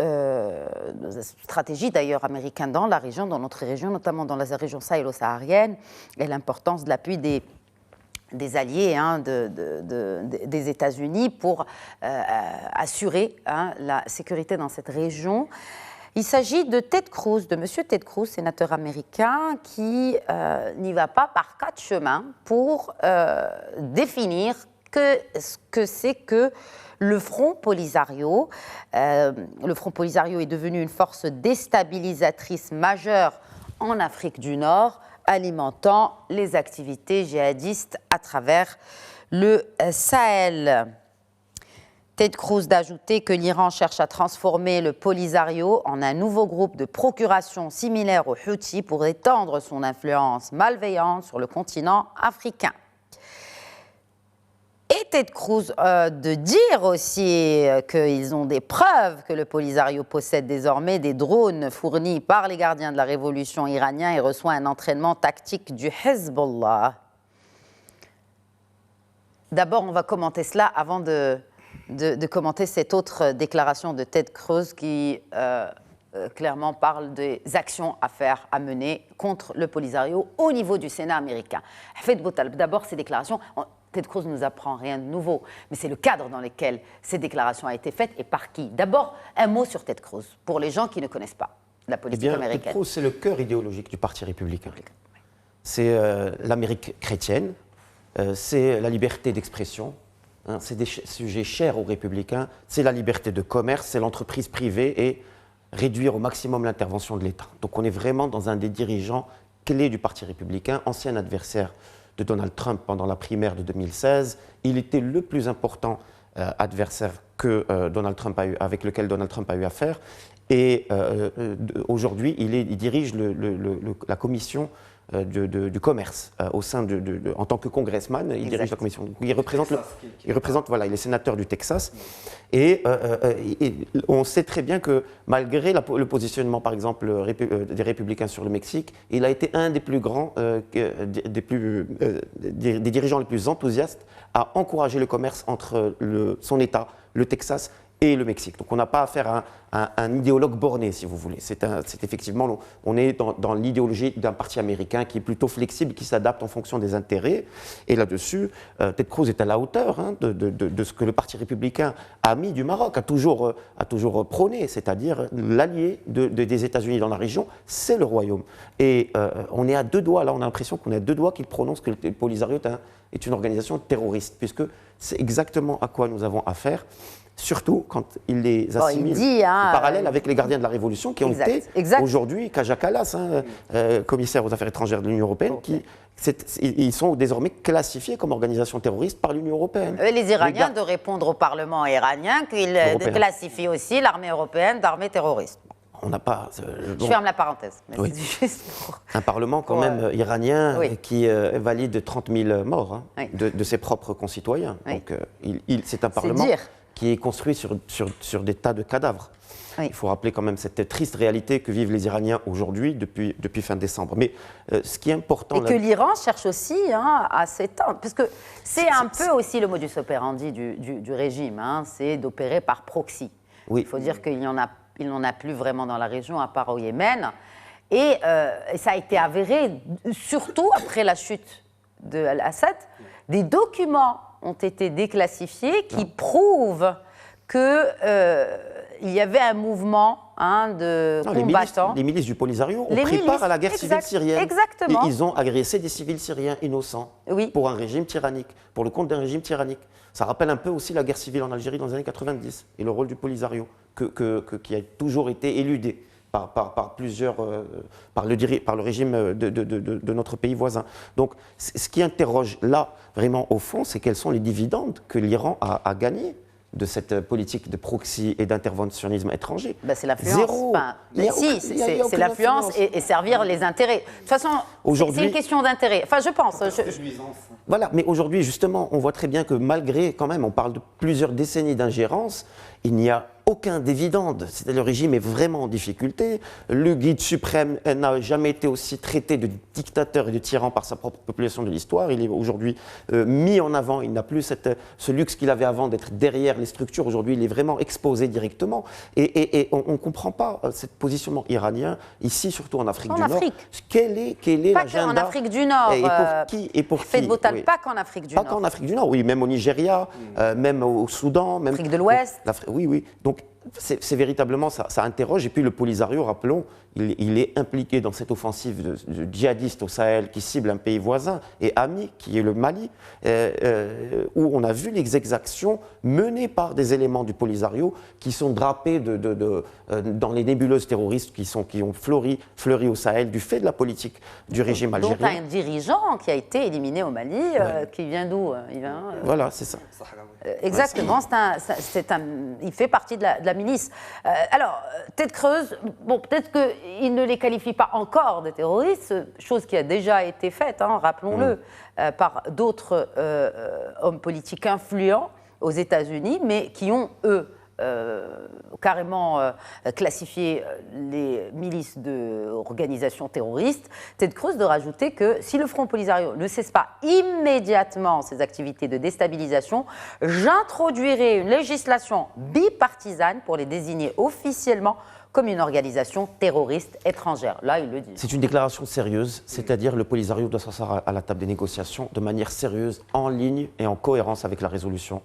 stratégie d'ailleurs américaine dans la région, dans notre région, notamment dans la région sahélo-saharienne, et l'importance de l'appui des alliés, hein, des États-Unis pour assurer, hein, la sécurité dans cette région. Il s'agit de Ted Cruz, de M. Ted Cruz, sénateur américain, qui n'y va pas par quatre chemins pour définir ce que c'est que le Front Polisario. Le Front Polisario est devenu une force déstabilisatrice majeure en Afrique du Nord, alimentant les activités djihadistes à travers le Sahel. Ted Cruz d'ajouter que l'Iran cherche à transformer le Polisario en un nouveau groupe de procuration similaire aux Houthis pour étendre son influence malveillante sur le continent africain. Et Ted Cruz de dire aussi qu'ils ont des preuves que le Polisario possède désormais des drones fournis par les gardiens de la révolution iranien et reçoit un entraînement tactique du Hezbollah. D'abord, on va commenter cela avant de commenter cette autre déclaration de Ted Cruz qui clairement parle des actions à mener contre le Polisario au niveau du Sénat américain. Hafed Boutaleb, d'abord ces déclarations... Ted Cruz ne nous apprend rien de nouveau, mais c'est le cadre dans lequel ces déclarations ont été faites et par qui. D'abord, un mot sur Ted Cruz, pour les gens qui ne connaissent pas la politique américaine. Ted Cruz, c'est le cœur idéologique du Parti républicain. C'est l'Amérique chrétienne, c'est la liberté d'expression, hein, c'est des sujets chers aux républicains, c'est la liberté de commerce, c'est l'entreprise privée et réduire au maximum l'intervention de l'État. Donc on est vraiment dans un des dirigeants clés du Parti républicain, ancien adversaire de Donald Trump pendant la primaire de 2016. Il était le plus important adversaire que avec lequel Donald Trump a eu affaire. Et aujourd'hui, il dirige la commission du commerce au sein en tant que congressman. Il dirige la commission. Il représente, voilà, il est sénateur du Texas. Et on sait très bien que malgré le positionnement, par exemple, des républicains sur le Mexique, il a été un des plus grands, des dirigeants les plus enthousiastes à encourager le commerce entre son État, le Texas, et le Mexique. Donc on n'a pas affaire à un idéologue borné, si vous voulez. C'est effectivement, on est dans l'idéologie d'un parti américain qui est plutôt flexible, qui s'adapte en fonction des intérêts. Et là-dessus, Ted Cruz est à la hauteur, hein, de ce que le Parti républicain ami du Maroc a toujours prôné, c'est-à-dire l'allié des États-Unis dans la région, c'est le Royaume. Et on est à deux doigts, là on a l'impression qu'on est à deux doigts qu'il prononce que le Polisario est une organisation terroriste, puisque c'est exactement à quoi nous avons affaire. Surtout quand il les assimile en parallèle avec les gardiens de la Révolution qui ont été aujourd'hui, Kaja Kallas, commissaire aux affaires étrangères de l'Union européenne, ils sont désormais classifiés comme organisation terroriste par l'Union européenne. Les Iraniens de répondre au Parlement iranien qu'ils classifient aussi l'armée européenne d'armée terroriste. On n'a pas. Je ferme la parenthèse. Mais oui. c'est juste pour... Un Parlement quand même iranien qui valide 30 000 morts de ses propres concitoyens. Oui. Donc c'est un Parlement qui est construit sur des tas de cadavres. Oui. Il faut rappeler quand même cette triste réalité que vivent les Iraniens aujourd'hui, depuis fin décembre. Mais ce qui est important... Et que l'Iran cherche aussi à s'étendre. Parce que c'est un peu aussi le modus operandi du régime, c'est d'opérer par proxy. Oui. Il faut dire qu'il n'en a plus vraiment dans la région, à part au Yémen. Et ça a été avéré, surtout après la chute de Al-Assad, des documents ont été déclassifiés qui prouvent qu'il y avait un mouvement de combattants. Les milices du Polisario ont pris part à la guerre civile syrienne. Exactement. Et ils ont agressé des civils syriens innocents pour un régime tyrannique, pour le compte d'un régime tyrannique. Ça rappelle un peu aussi la guerre civile en Algérie dans les années 90 et le rôle du Polisario qui a toujours été éludé par le régime de notre pays voisin. Donc, ce qui interroge là, vraiment au fond, c'est quels sont les dividendes que l'Iran a gagnés de cette politique de proxy et d'interventionnisme étranger. Ben, c'est l'influence. Zéro. Enfin, c'est l'influence et servir les intérêts. De toute façon, c'est une question d'intérêt. Enfin, je pense. Voilà, mais aujourd'hui, justement, on voit très bien que malgré, quand même, on parle de plusieurs décennies d'ingérence, il n'y a aucun dividende. C'est-à-dire le régime est vraiment en difficulté. Le guide suprême n'a jamais été aussi traité de dictateur et de tyran par sa propre population de l'histoire. Il est aujourd'hui mis en avant. Il n'a plus ce luxe qu'il avait avant d'être derrière les structures. Aujourd'hui, il est vraiment exposé directement. Et on ne comprend pas ce positionnement iranien, ici, surtout en Afrique du Nord. Quel est l'agenda ? Pas qu'en Afrique du Nord. Et pour qui ? Et pour Fait de Botal, pas qu'en Afrique du Nord. Pas qu'en Afrique du Nord, oui. Même au Nigeria, même au Soudan. Même Afrique de l'Ouest. Oui, oui. Donc, c'est véritablement ça interroge. Et puis le Polisario, rappelons, il est impliqué dans cette offensive de djihadistes au Sahel qui cible un pays voisin et ami, qui est le Mali, où on a vu les exactions menées par des éléments du Polisario qui sont drapés dans les nébuleuses terroristes qui ont fleuri au Sahel du fait de la politique du régime algérien. Donc un dirigeant qui a été éliminé au Mali, qui vient d'où Voilà, c'est ça. Exactement, il fait partie de la milice. Alors, tête creuse, bon, peut-être qu'il ne les qualifie pas encore de terroristes, chose qui a déjà été faite, rappelons-le, par d'autres hommes politiques influents aux États-Unis, mais qui ont, eux, carrément classifié les milices d'organisations terroristes. Tête creuse de rajouter que si le Front Polisario ne cesse pas immédiatement ses activités de déstabilisation, j'introduirai une législation bipartisane pour les désigner officiellement comme une organisation terroriste étrangère. Là, il le dit. C'est une déclaration sérieuse, c'est-à-dire le Polisario doit s'asseoir à la table des négociations de manière sérieuse, en ligne et en cohérence avec la résolution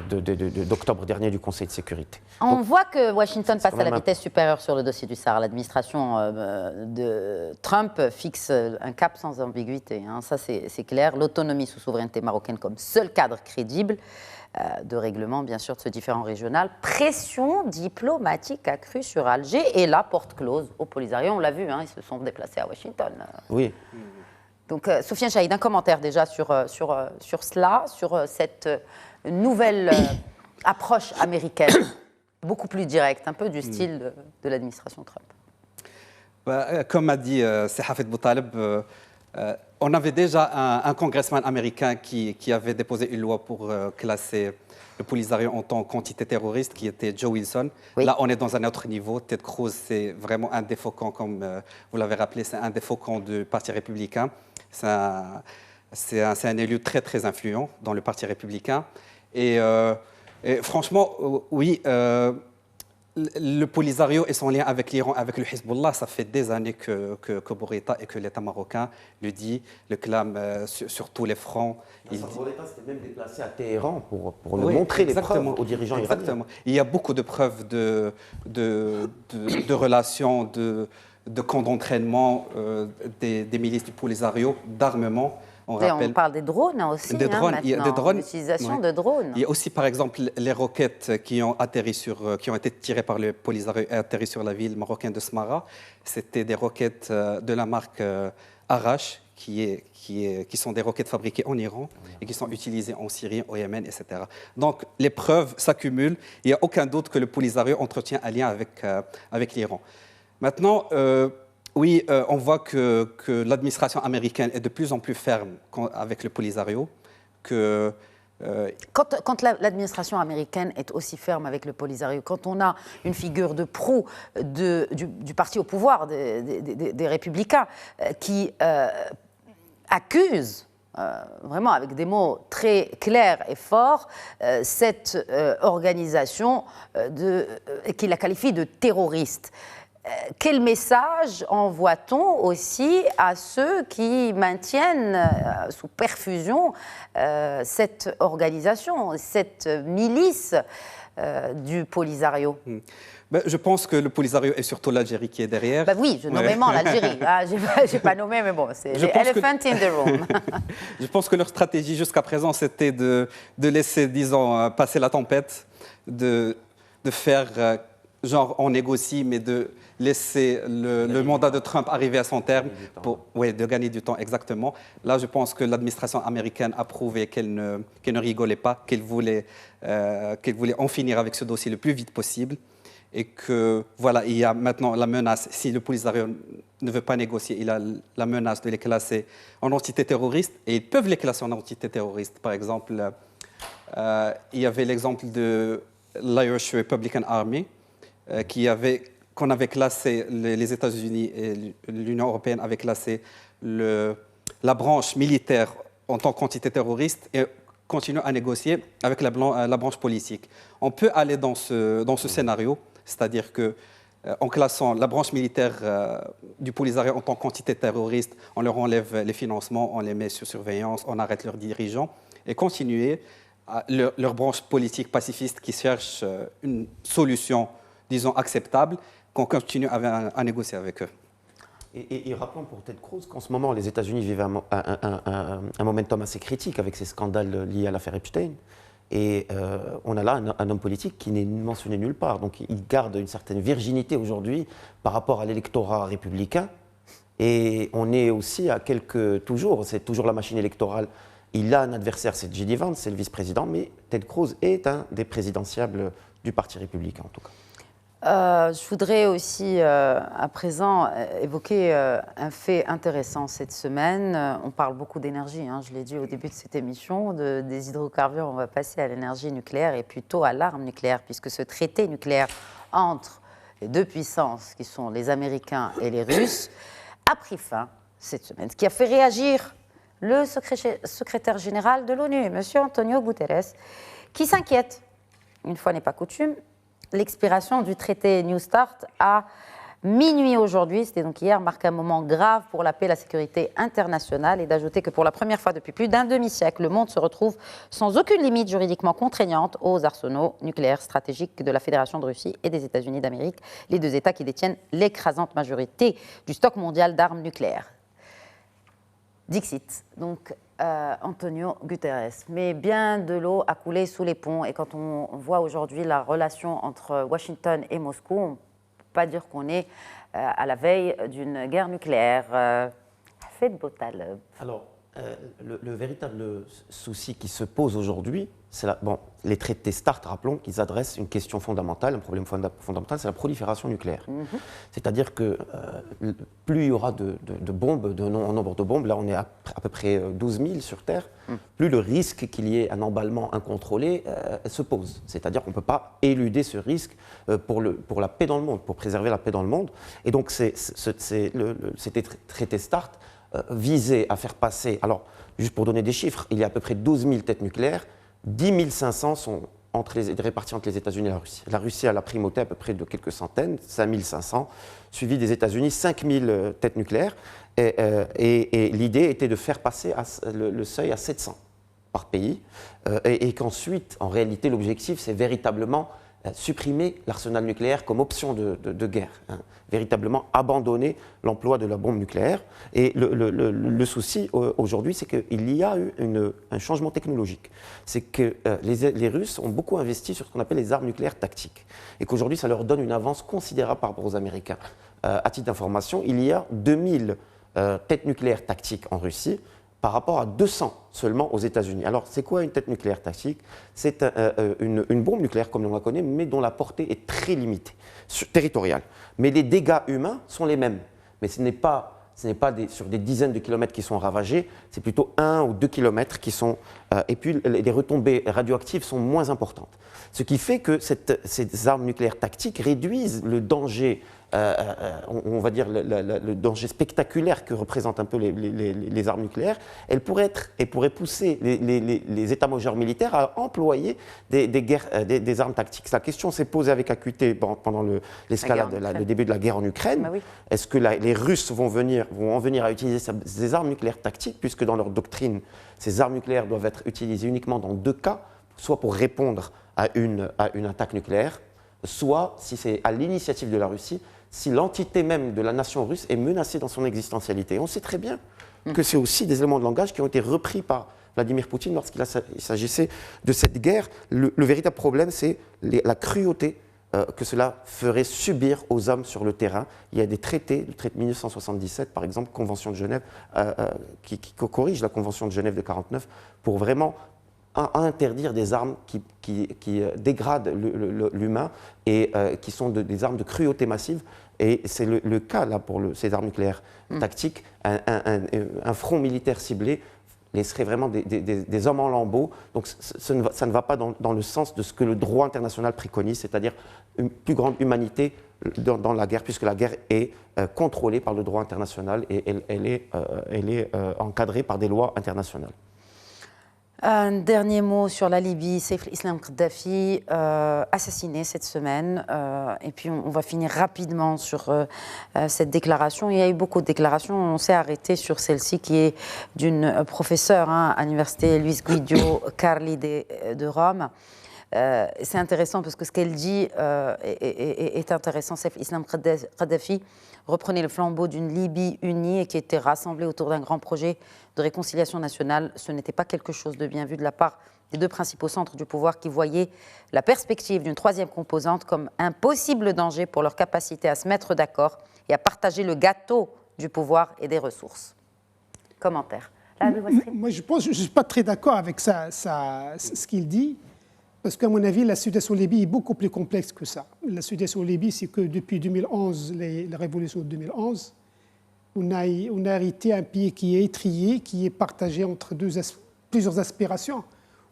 d'octobre dernier du Conseil de sécurité. On voit que Washington passe à la vitesse supérieure sur le dossier du Sahara. L'administration de Trump fixe un cap sans ambiguïté. Ça, c'est clair. L'autonomie sous souveraineté marocaine comme seul cadre crédible de règlement, bien sûr, de ce différend régional. Pression diplomatique accrue sur Alger et la porte close au Polisario. On l'a vu, ils se sont déplacés à Washington. Oui. Donc, Soufiane Chahid, un commentaire déjà sur cela, sur cette nouvelle approche américaine, beaucoup plus directe, un peu du style de l'administration Trump. Comme a dit Hafid Boutaleb, on avait déjà un congressman américain qui avait déposé une loi pour classer le Polisario en tant qu'entité terroriste, qui était Joe Wilson. Oui. Là, on est dans un autre niveau. Ted Cruz, c'est vraiment un des faucons, comme vous l'avez rappelé, c'est un des faucons du Parti républicain. C'est un élu très, très influent dans le Parti républicain. Et franchement, oui, le Polisario et son lien avec l'Iran, avec le Hezbollah, ça fait des années que Bourguiba et que l'État marocain le dit, le clame sur tous les fronts. Bourguiba s'était même déplacé à Téhéran pour le montrer les preuves aux dirigeants iraniens. Il y a beaucoup de preuves de relations, de camps d'entraînement des milices du Polisario, d'armement. On parle des drones aussi, l'utilisation de drones. Il y a aussi, par exemple, les roquettes qui ont été tirées par le Polisario et atterri sur la ville marocaine de Smara. C'était des roquettes de la marque Arash, qui sont des roquettes fabriquées en Iran et qui sont utilisées en Syrie, au Yémen, etc. Donc, les preuves s'accumulent. Il n'y a aucun doute que le Polisario entretient un lien avec l'Iran. Maintenant, oui, on voit que l'administration américaine est de plus en plus ferme avec le Polisario. Quand l'administration américaine est aussi ferme avec le Polisario, quand on a une figure de proue du parti au pouvoir, des Républicains, qui accuse, vraiment avec des mots très clairs et forts, cette organisation qui la qualifie de terroriste. Quel message envoie-t-on aussi à ceux qui maintiennent sous perfusion cette organisation, cette milice du Polisario? Je pense que le Polisario est surtout l'Algérie qui est derrière. Oui, nommément l'Algérie. Je n'ai pas nommé, mais bon, c'est elephant in the room. Je pense que leur stratégie jusqu'à présent, c'était de laisser, disons, passer la tempête, de faire genre on négocie, mais de laisser le mandat de Trump arriver à son terme, de gagner du temps, exactement. Là, je pense que l'administration américaine a prouvé qu'elle ne rigolait pas, qu'elle voulait en finir avec ce dossier le plus vite possible. Et que, voilà, il y a maintenant la menace, si le Polisario ne veut pas négocier, il a la menace de les classer en entité terroriste, et ils peuvent les classer en entité terroriste. Par exemple, il y avait l'exemple de l'Irish Republican Army, qu'on avait classé, les États-Unis et l'Union européenne avaient classé la branche militaire en tant qu'entité terroriste et continuent à négocier avec la branche politique. On peut aller dans ce scénario, c'est-à-dire qu'en classant la branche militaire du Polisario en tant qu'entité terroriste, on leur enlève les financements, on les met sous surveillance, on arrête leurs dirigeants, et continuer leur branche politique pacifiste qui cherche une solution, disons, acceptable, qu'on continue à négocier avec eux. Et rappelons pour Ted Cruz qu'en ce moment, les États-Unis vivent un momentum assez critique avec ces scandales liés à l'affaire Epstein. Et on a là un homme politique qui n'est mentionné nulle part. Donc il garde une certaine virginité aujourd'hui par rapport à l'électorat républicain. Et on est aussi à c'est toujours la machine électorale. Il a un adversaire, c'est J.D. Vance, c'est le vice-président, mais Ted Cruz est un des présidentiables du Parti républicain en tout cas. Je voudrais aussi, à présent, évoquer un fait intéressant cette semaine. On parle beaucoup d'énergie, je l'ai dit au début de cette émission. Des hydrocarbures, on va passer à l'énergie nucléaire et plutôt à l'arme nucléaire, puisque ce traité nucléaire entre les deux puissances, qui sont les Américains et les Russes, a pris fin cette semaine, ce qui a fait réagir le secrétaire général de l'ONU, M. Antonio Guterres, qui s'inquiète, une fois n'est pas coutume, l'expiration du traité New Start à minuit aujourd'hui, c'était donc hier, marque un moment grave pour la paix et la sécurité internationale, et d'ajouter que pour la première fois depuis plus d'un demi-siècle, le monde se retrouve sans aucune limite juridiquement contraignante aux arsenaux nucléaires stratégiques de la Fédération de Russie et des États-Unis d'Amérique, les deux États qui détiennent l'écrasante majorité du stock mondial d'armes nucléaires. Dixit, donc Antonio Guterres. Mais bien de l'eau a coulé sous les ponts, et quand on voit aujourd'hui la relation entre Washington et Moscou, on ne peut pas dire qu'on est à la veille d'une guerre nucléaire. Faites beau taleb. Alors, le véritable souci qui se pose aujourd'hui, c'est les traités START, rappelons qu'ils adressent une question fondamentale, un problème fondamental, c'est la prolifération nucléaire. C'est-à-dire que plus il y aura de bombes, en nombre de bombes, là on est à peu près 12 000 sur Terre, plus le risque qu'il y ait un emballement incontrôlé se pose. C'est-à-dire qu'on ne peut pas éluder ce risque pour la paix dans le monde, pour préserver la paix dans le monde. Et donc ces traités START visaient à faire passer, alors juste pour donner des chiffres, il y a à peu près 12 000 têtes nucléaires, 10 500 sont répartis entre les États-Unis et la Russie. La Russie a la primauté à peu près de quelques centaines, 5 500, suivi des États-Unis, 5 000 têtes nucléaires. Et l'idée était de faire passer le seuil à 700 par pays. Et qu'ensuite, en réalité, l'objectif, c'est véritablement supprimer l'arsenal nucléaire comme option de guerre, véritablement abandonner l'emploi de la bombe nucléaire. Et le souci aujourd'hui, c'est qu'il y a eu un changement technologique. C'est que les Russes ont beaucoup investi sur ce qu'on appelle les armes nucléaires tactiques, et qu'aujourd'hui, ça leur donne une avance considérable par rapport aux Américains. À titre d'information, il y a 2000 têtes nucléaires tactiques en Russie, par rapport à 200 seulement aux États-Unis. Alors, c'est quoi une tête nucléaire tactique? C'est une bombe nucléaire comme on la connaît, mais dont la portée est très limitée, territoriale. Mais les dégâts humains sont les mêmes. Mais ce n'est pas sur des dizaines de kilomètres qui sont ravagés, c'est plutôt 1 ou 2 kilomètres qui sont... et puis, les retombées radioactives sont moins importantes. Ce qui fait que ces armes nucléaires tactiques réduisent le danger, on va dire le danger spectaculaire que représentent un peu les armes nucléaires. Elles pourraient pousser les états-majors militaires à employer des armes tactiques. La question s'est posée avec acuité pendant l'escalade, le début de la guerre en Ukraine. Bah oui. Est-ce que les Russes vont en venir à utiliser ces armes nucléaires tactiques, puisque dans leur doctrine, ces armes nucléaires doivent être utilisées uniquement dans 2 cas, soit pour répondre à une attaque nucléaire, soit, si c'est à l'initiative de la Russie, si l'entité même de la nation russe est menacée dans son existentialité. Et on sait très bien que c'est aussi des éléments de langage qui ont été repris par Vladimir Poutine lorsqu'il s'agissait de cette guerre. Le véritable problème, c'est la cruauté que cela ferait subir aux hommes sur le terrain. Il y a des traités, le traité de 1977 par exemple, Convention de Genève, qui corrige la Convention de Genève de 1949 pour vraiment interdire des armes qui dégradent l'humain et qui sont des armes de cruauté massive. Et c'est le cas là pour ces armes nucléaires tactiques. Un front militaire ciblé laisserait vraiment des hommes en lambeaux. Donc ça ne va pas dans le sens de ce que le droit international préconise, c'est-à-dire une plus grande humanité dans la guerre, puisque la guerre est contrôlée par le droit international et elle est encadrée par des lois internationales. Un dernier mot sur la Libye. Saif al-Islam Kadhafi, assassiné cette semaine. Et puis on va finir rapidement sur cette déclaration. Il y a eu beaucoup de déclarations. On s'est arrêté sur celle-ci qui est d'une professeure à l'université Luis Guido Carli de Rome. C'est intéressant parce que ce qu'elle dit est intéressant. Saif al-Islam Kadhafi reprenait le flambeau d'une Libye unie et qui était rassemblée autour d'un grand projet de réconciliation nationale. Ce n'était pas quelque chose de bien vu de la part des deux principaux centres du pouvoir qui voyaient la perspective d'une troisième composante comme un possible danger pour leur capacité à se mettre d'accord et à partager le gâteau du pouvoir et des ressources. Commentaire. Moi, je ne suis pas très d'accord avec ce qu'il dit. Parce qu'à mon avis, la situation en Libye est beaucoup plus complexe que ça. La situation en Libye, c'est que depuis 2011, la révolution de 2011, on a hérité un pays qui est étrié, qui est partagé entre plusieurs aspirations.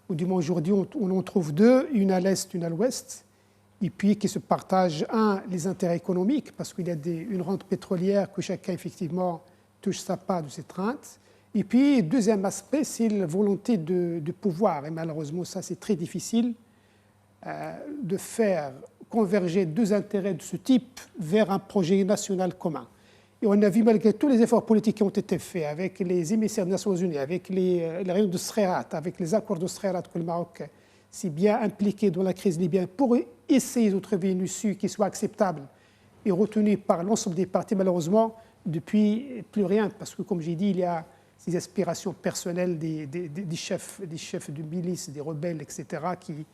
Ou du moins aujourd'hui, on en trouve deux, une à l'est, une à l'ouest, et puis qui se partagent, les intérêts économiques, parce qu'il y a une rente pétrolière que chacun, effectivement, touche sa part de cette rente. Et puis, deuxième aspect, c'est la volonté de pouvoir. Et malheureusement, ça, c'est très difficile de faire converger deux intérêts de ce type vers un projet national commun. Et on a vu, malgré tous les efforts politiques qui ont été faits, avec les émissaires des Nations Unies, avec les réunions de Srerat, avec les accords de Srerat que le Maroc s'est bien impliqué dans la crise libyenne, pour essayer de trouver une issue qui soit acceptable et retenue par l'ensemble des partis, malheureusement, depuis plus rien. Parce que, comme j'ai dit, il y a ces aspirations personnelles des chefs de milices, des rebelles, etc., qui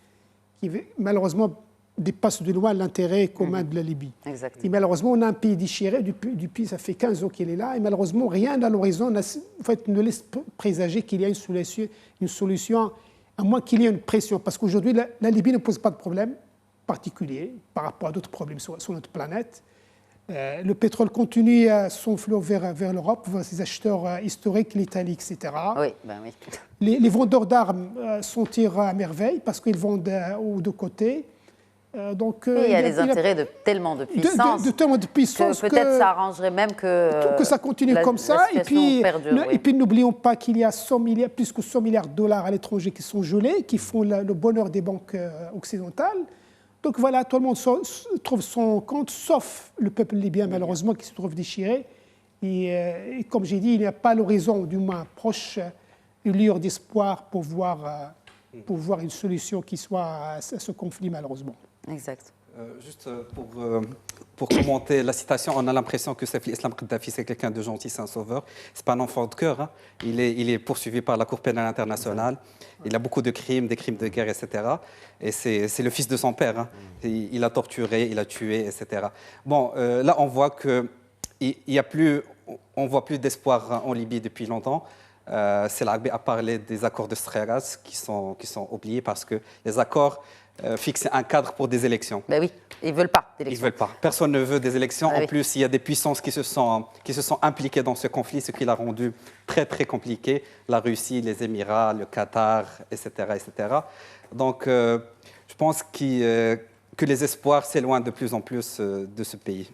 malheureusement dépassent de loin l'intérêt commun de la Libye. Exactement. Et malheureusement, on a un pays déchiré, depuis ça fait 15 ans qu'il est là, et malheureusement, rien à l'horizon ne laisse présager qu'il y a une solution, à moins qu'il y ait une pression. Parce qu'aujourd'hui, la Libye ne pose pas de problème particulier par rapport à d'autres problèmes sur notre planète. Le pétrole continue à s'enfler vers l'Europe, vers ses acheteurs historiques, l'Italie, etc. Oui, ben oui. Les vendeurs d'armes s'en tirent à merveille parce qu'ils vendent aux deux côtés. Donc, il y a des intérêts tellement de puissance. Tellement de puissance que peut-être ça arrangerait même que ça continue comme ça. Et puis n'oublions pas qu'il y a plus que 100 milliards de dollars à l'étranger qui sont gelés, qui font le bonheur des banques occidentales. Donc voilà, tout le monde trouve son compte, sauf le peuple libyen, malheureusement, qui se trouve déchiré. Et comme j'ai dit, il n'y a pas l'horizon, du moins proche, une lueur d'espoir pour voir une solution qui soit à ce conflit, malheureusement. Exact. Juste pour commenter la citation, on a l'impression que Saif al-Islam Kadhafi, c'est quelqu'un de gentil, c'est un sauveur. Ce n'est pas un enfant de cœur. Hein. Il est poursuivi par la Cour pénale internationale. Il a beaucoup de crimes, des crimes de guerre, etc. Et c'est le fils de son père. Hein. Il a torturé, il a tué, etc. Bon, là, on voit que on voit plus d'espoir en Libye depuis longtemps. Selagbe a parlé des accords de Sreras qui sont oubliés parce que les accords fixent un cadre pour des élections. Ben oui, ils ne veulent pas d'élections. Ils veulent pas. Personne ne veut des élections. Ah, en plus, il y a des puissances qui se sont impliquées dans ce conflit, ce qui l'a rendu très, très compliqué. La Russie, les Émirats, le Qatar, etc. etc. Donc, je pense que les espoirs s'éloignent de plus en plus de ce pays.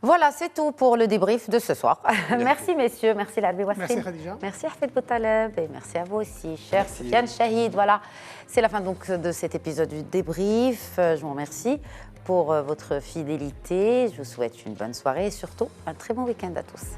Voilà, c'est tout pour le débrief de ce soir. Merci messieurs, merci Larbi Wassim. Merci Khadija. Merci Hafid Boutaleb et merci à vous aussi, cher Soufiane Chahid. Voilà, c'est la fin donc de cet épisode du débrief. Je vous remercie pour votre fidélité. Je vous souhaite une bonne soirée et surtout un très bon week-end à tous.